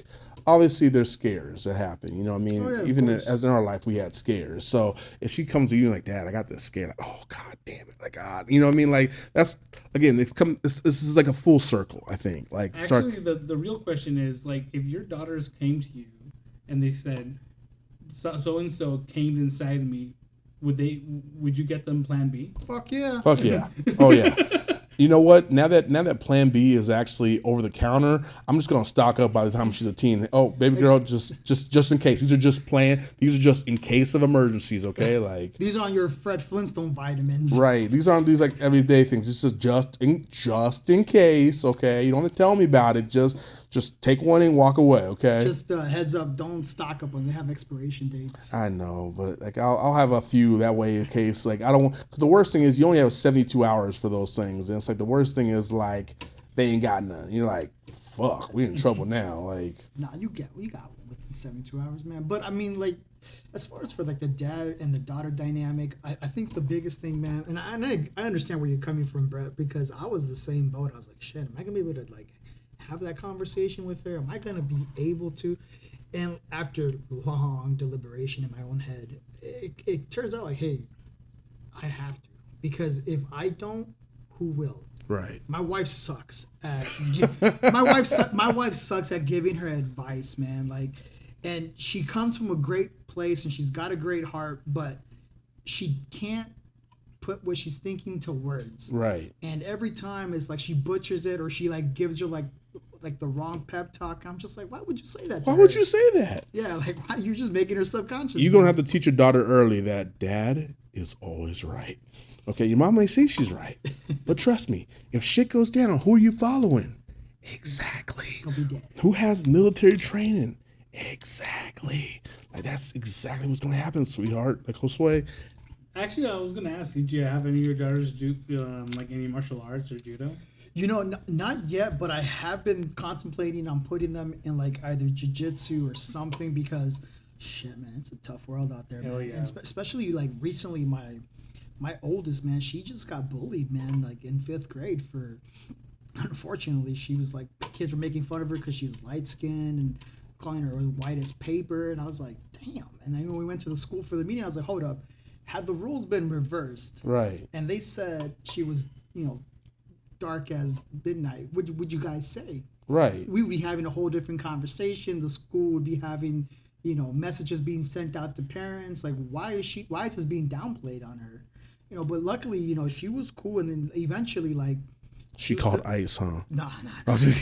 [SPEAKER 1] obviously there's scares that happen. You know what I mean?
[SPEAKER 2] Oh, yeah,
[SPEAKER 1] Even
[SPEAKER 2] course.
[SPEAKER 1] as in our life, we had scares. So if she comes to you like, Dad, I got this scare, like, oh, God damn it. Like, God, you know what I mean? Like, that's, again, this is like a full circle, I think. Like,
[SPEAKER 3] actually, the real question is, like, if your daughters came to you and they said, so and so came inside me, would you get them Plan B?
[SPEAKER 2] Fuck yeah.
[SPEAKER 1] fuck yeah. Oh, yeah. You know what? Now that Plan B is actually over the counter, I'm just gonna stock up by the time she's a teen. Oh, baby girl, just in case. These are just in case of emergencies. Okay, like
[SPEAKER 2] These aren't your Fred Flintstone vitamins.
[SPEAKER 1] right. These aren't these like everyday things. This is just in case. Okay, you don't have to tell me about it. Just take one and walk away. Okay.
[SPEAKER 2] Just heads up, don't stock up when they have expiration dates.
[SPEAKER 1] I know, but like I'll have a few that way in case like I don't. Because the worst thing is you only have 72 hours for those things, and it's like the worst thing is like they ain't got none. You're like, fuck, we in trouble now. Like,
[SPEAKER 2] Nah, you got within 72 hours, man. But I mean, like, as far as for like the dad and the daughter dynamic, I think the biggest thing, man, and I understand where you're coming from, Brett, because I was the same boat. I was like, shit, am I gonna be able to like have that conversation with her? Am I gonna be able to? And after long deliberation in my own head, it turns out like, hey, I have to, because if I don't, who will?
[SPEAKER 1] right.
[SPEAKER 2] My wife sucks at my wife sucks at giving her advice, man. Like, and she comes from a great place and she's got a great heart, but she can't put what she's thinking to words.
[SPEAKER 1] Right.
[SPEAKER 2] And every time it's like she butchers it, or she like gives her like the wrong pep talk. I'm just like, why would you say that to
[SPEAKER 1] Why
[SPEAKER 2] her?
[SPEAKER 1] would you say that?
[SPEAKER 2] Yeah, like, why, you're just making her subconscious.
[SPEAKER 1] You're gonna have to teach your daughter early that Dad is always right. Okay, your mom may say she's right, but trust me, if shit goes down, who are you following? Exactly.
[SPEAKER 2] It's gonna be dead.
[SPEAKER 1] Who has military training? Exactly. Like that's exactly what's gonna happen, sweetheart. Like Josue.
[SPEAKER 3] Actually, I was gonna ask you, do you have any of your daughters do like any martial arts or judo?
[SPEAKER 2] You know, not yet, but I have been contemplating on putting them in like either jiu-jitsu or something because, shit, man, it's a tough world out there,
[SPEAKER 3] Hell
[SPEAKER 2] man.
[SPEAKER 3] yeah.
[SPEAKER 2] And especially like recently, my oldest, man, she just got bullied, man, like in 5th grade for. Unfortunately, she was like, kids were making fun of her because she was light skinned and calling her white as paper. And I was like, damn. And then when we went to the school for the meeting, I was like, hold up. Had the rules been reversed,
[SPEAKER 1] Right.
[SPEAKER 2] and they said she was, dark as midnight, would you guys say?
[SPEAKER 1] Right.
[SPEAKER 2] We would be having a whole different conversation. The school would be having, messages being sent out to parents. Like, why is this being downplayed on her? But luckily, she was cool. And then eventually, like,
[SPEAKER 1] She called ice, huh?
[SPEAKER 2] Nah.
[SPEAKER 1] I was just,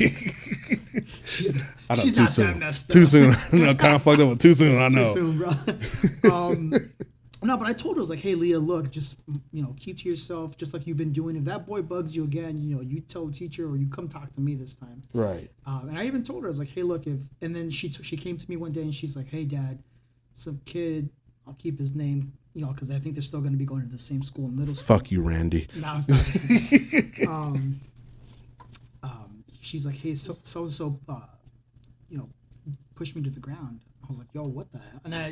[SPEAKER 2] She's
[SPEAKER 1] I know,
[SPEAKER 2] not
[SPEAKER 1] too
[SPEAKER 2] that
[SPEAKER 1] soon.
[SPEAKER 2] messed up.
[SPEAKER 1] Too soon. No, kind of fucked up, but too soon. I know.
[SPEAKER 2] Too soon, bro. No, but I told her, I was like, hey, Leah, look, just, keep to yourself, just like you've been doing. If that boy bugs you again, you tell the teacher or you come talk to me this time.
[SPEAKER 1] Right.
[SPEAKER 2] And I even told her, I was like, hey, look, and then she came to me one day and she's like, hey, Dad, some kid, I'll keep his name, because I think they're still going to be going to the same school in middle school.
[SPEAKER 1] Fuck you, Randy.
[SPEAKER 2] No, it's not. She's like, hey, so push me to the ground. I was like, yo, what the hell? And I,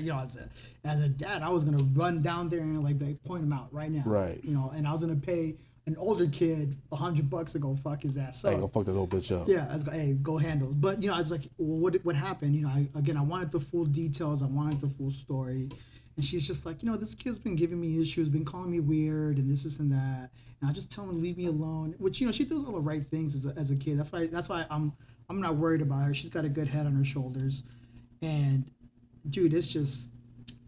[SPEAKER 2] as a dad, I was gonna run down there and like point him out right now.
[SPEAKER 1] Right.
[SPEAKER 2] And I was gonna pay an older kid $100 to go fuck his ass up.
[SPEAKER 1] Hey, go fuck that little bitch up.
[SPEAKER 2] Yeah, I was like, hey, go handle. But I was like, well, what happened? I wanted the full details. I wanted the full story. And she's just like, this kid's been giving me issues, been calling me weird, and this and that. And I just tell him to leave me alone. Which she does all the right things as a kid. That's why I'm not worried about her. She's got a good head on her shoulders. And dude, it's just,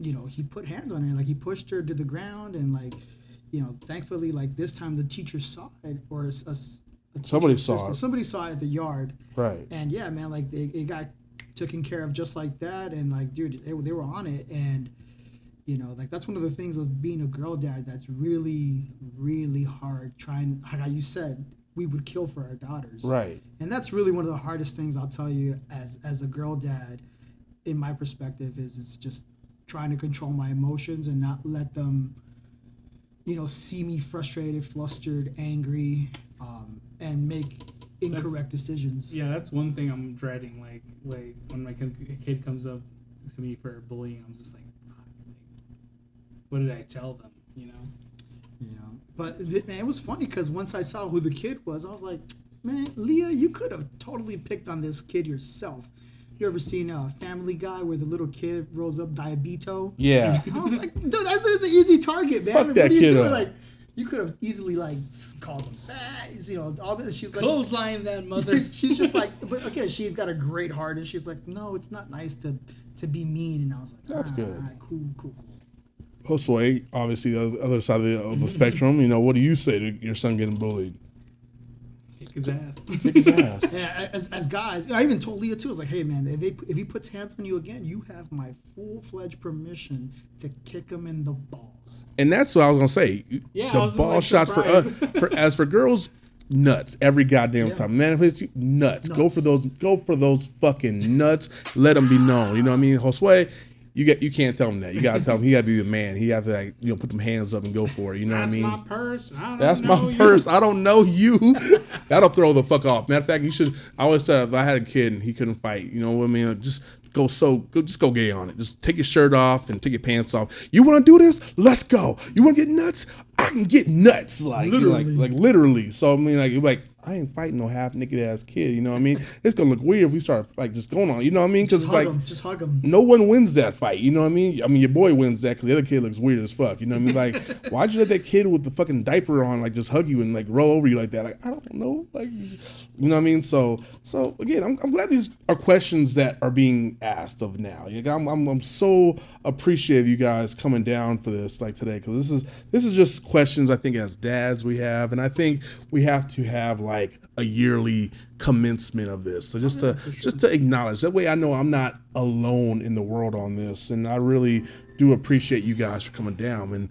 [SPEAKER 2] he put hands on her, like he pushed her to the ground, and like, thankfully, like this time the teacher saw it, or
[SPEAKER 1] Somebody saw it.
[SPEAKER 2] Somebody saw it at the yard.
[SPEAKER 1] Right.
[SPEAKER 2] And yeah, man, like it got taken care of just like that, and like, dude, they were on it, and. Like that's one of the things of being a girl dad that's really, really hard. Trying, like you said, we would kill for our daughters.
[SPEAKER 1] Right.
[SPEAKER 2] And that's really one of the hardest things I'll tell you as a girl dad, in my perspective, is it's just trying to control my emotions and not let them, see me frustrated, flustered, angry, and make incorrect decisions.
[SPEAKER 3] Yeah, that's one thing I'm dreading. Like when my kid comes up to me for bullying, I'm just like, what did I tell them?
[SPEAKER 2] But man, it was funny because once I saw who the kid was, I was like, man, Leah, you could have totally picked on this kid yourself. You ever seen a Family Guy where the little kid rolls up Diabito?
[SPEAKER 1] Yeah.
[SPEAKER 2] I was like, dude, that's an easy target, man.
[SPEAKER 1] Fuck
[SPEAKER 2] What
[SPEAKER 1] that
[SPEAKER 2] are you
[SPEAKER 1] kid
[SPEAKER 2] doing?
[SPEAKER 1] up.
[SPEAKER 2] Like, you could have easily like called him fat, all this. She's like,
[SPEAKER 3] clothesline that mother.
[SPEAKER 2] she's just like, but again, she's got a great heart, and she's like, no, it's not nice to be mean. And I was like,
[SPEAKER 1] That's good.
[SPEAKER 2] All right, cool.
[SPEAKER 1] Josue, obviously the other side of the spectrum, what do you say to your son getting bullied?
[SPEAKER 3] Kick his ass.
[SPEAKER 1] Kick his ass.
[SPEAKER 2] Yeah, as guys, I even told Leah too. I was like, hey man, if he puts hands on you again, you have my full-fledged permission to kick him in the balls.
[SPEAKER 1] And that's what I was gonna say.
[SPEAKER 3] Yeah, I
[SPEAKER 1] the
[SPEAKER 3] was
[SPEAKER 1] ball
[SPEAKER 3] like,
[SPEAKER 1] shots for us, as for girls, nuts every goddamn time. Man, if it's nuts. Go for those fucking nuts. Let them be known. You know what I mean, Josue? You can't tell him that. You gotta tell him he gotta be the man. He has to put them hands up and go for it. You know what I mean?
[SPEAKER 3] That's my purse.
[SPEAKER 1] That's my purse. I don't know you. That'll throw the fuck off. Matter of fact, you should. I always said if I had a kid and he couldn't fight, you know what I mean? Just go gay on it. Just take your shirt off and take your pants off. You want to do this? Let's go. You want to get nuts? I can get nuts. Like
[SPEAKER 2] Literally.
[SPEAKER 1] like literally. So I mean, like I ain't fighting no half naked ass kid. You know what I mean? It's gonna look weird if we start like just going on. You know what I mean? Because it's like
[SPEAKER 2] just hug him.
[SPEAKER 1] no one wins that fight. You know what I mean? I mean, your boy wins that because the other kid looks weird as fuck. You know what I mean? Like, why'd you let that kid with the fucking diaper on like just hug you and like roll over you like that? Like, I don't know. Like, you know what I mean? So again, I'm glad these are questions that are being asked of now. I'm so appreciative you guys coming down for this like today, because this is just questions I think as dads we have, and I think we have to have like a yearly commencement of this. So just to acknowledge that way, I know I'm not alone in the world on this, and I really do appreciate you guys for coming down. And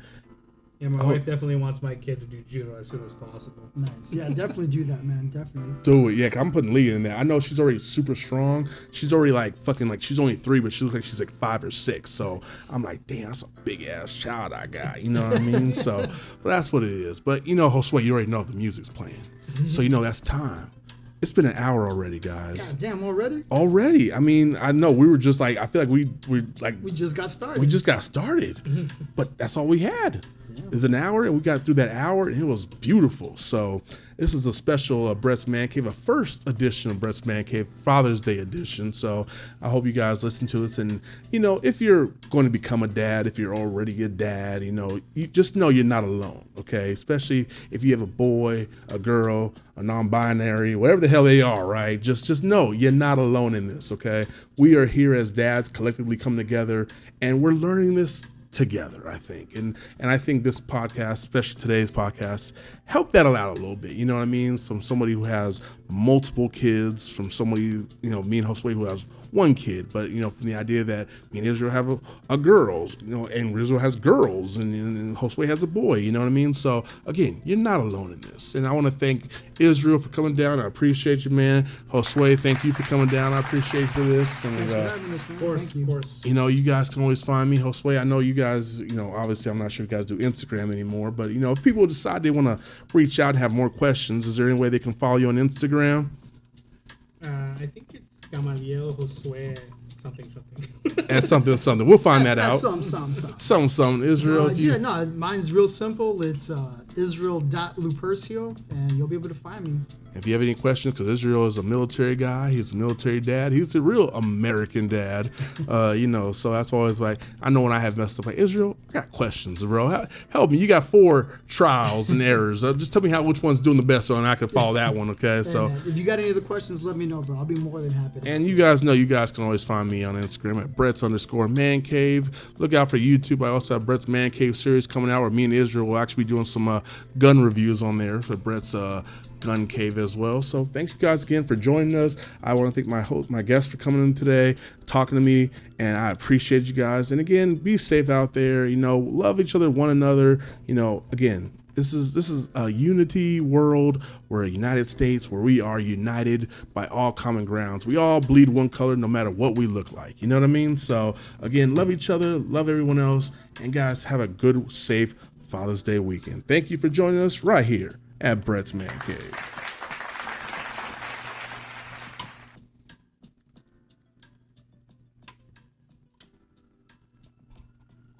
[SPEAKER 3] Yeah, my wife definitely wants my kid to do judo as soon as possible.
[SPEAKER 2] Nice. Yeah, definitely do that, man. Definitely.
[SPEAKER 1] Do it, yeah. 'Cause I'm putting Leah in there. I know she's already super strong. She's already like fucking like she's only 3, but she looks like she's like 5 or 6. So I'm like, damn, that's a big ass child I got. You know what I mean? So, but that's what it is. But you know, Josue, you already know the music's playing, so you know that's time. It's been an hour already, guys.
[SPEAKER 2] God damn, already?
[SPEAKER 1] Already. I mean, I know we were just like, I feel like we
[SPEAKER 2] just got started.
[SPEAKER 1] We just got started, but that's all we had.
[SPEAKER 2] Damn.
[SPEAKER 1] Is an hour, and we got through that hour, and it was beautiful. So this is a special Brett's Man Cave, a first edition of Brett's Man Cave, Father's Day edition. So I hope you guys listen to this, and you know, if you're going to become a dad, if you're already a dad, you know, you just know you're not alone. Okay, especially if you have a boy, a girl, a non-binary, whatever the hell they are, right? Just know you're not alone in this. Okay, we are here as dads collectively come together, and we're learning this together, I think. And I think this podcast, especially today's podcast, helped that out a little bit. You know what I mean? From somebody who has multiple kids, from somebody, you know, me and Josue who has one kid, but you know, from the idea that me and Israel have a girls, you know, and Israel has girls, and Josue has a boy, you know what I mean? So again, you're not alone in this. And I want to thank Israel for coming down. I appreciate you, man. Josue, thank you for coming down. I appreciate you for this. And
[SPEAKER 2] Thanks for having us, man.
[SPEAKER 3] Of course,
[SPEAKER 2] Thank you.
[SPEAKER 3] of course.
[SPEAKER 1] you know, you guys can always find me, Josue. I know you guys, you know, obviously I'm not sure if you guys do Instagram anymore, but you know, if people decide they want to reach out and have more questions, is there any way they can follow you on Instagram?
[SPEAKER 3] I think it's Gamaliel Josue something.
[SPEAKER 1] And something. We'll find that out. Some. Israel.
[SPEAKER 2] Yeah, no, mine's real simple. It's Israel.Lupercio, and you'll be able to find me.
[SPEAKER 1] If you have any questions, because Israel is a military guy, he's a military dad. He's a real American dad, you know. So that's always like, I know when I have messed up, like, Israel, I got questions, bro. Help me. You got 4 trials and errors. Just tell me which one's doing the best, so I can follow that one. Okay. So
[SPEAKER 2] if you got any other questions, let me know, bro. I'll be more than happy.
[SPEAKER 1] And you guys know you guys can always find me on Instagram at Brett's_Mancave. Look out for YouTube. I also have Brett's Man Cave series coming out where me and Israel will actually be doing some gun reviews on there for Brett's Gun Cave as well. So thanks you guys again for joining us. I want to thank my guests for coming in today, talking to me, and I appreciate you guys. And again, be safe out there. You know, love each other, one another. You know, again, this is a unity world. We're a United States where we are united by all common grounds. We all bleed one color no matter what we look like. You know what I mean? So again, love each other, love everyone else, and guys, have a good, safe Father's Day weekend. Thank you for joining us right here at Brett's Man Cave.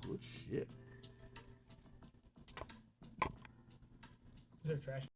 [SPEAKER 1] Good shit.
[SPEAKER 3] Is there trash?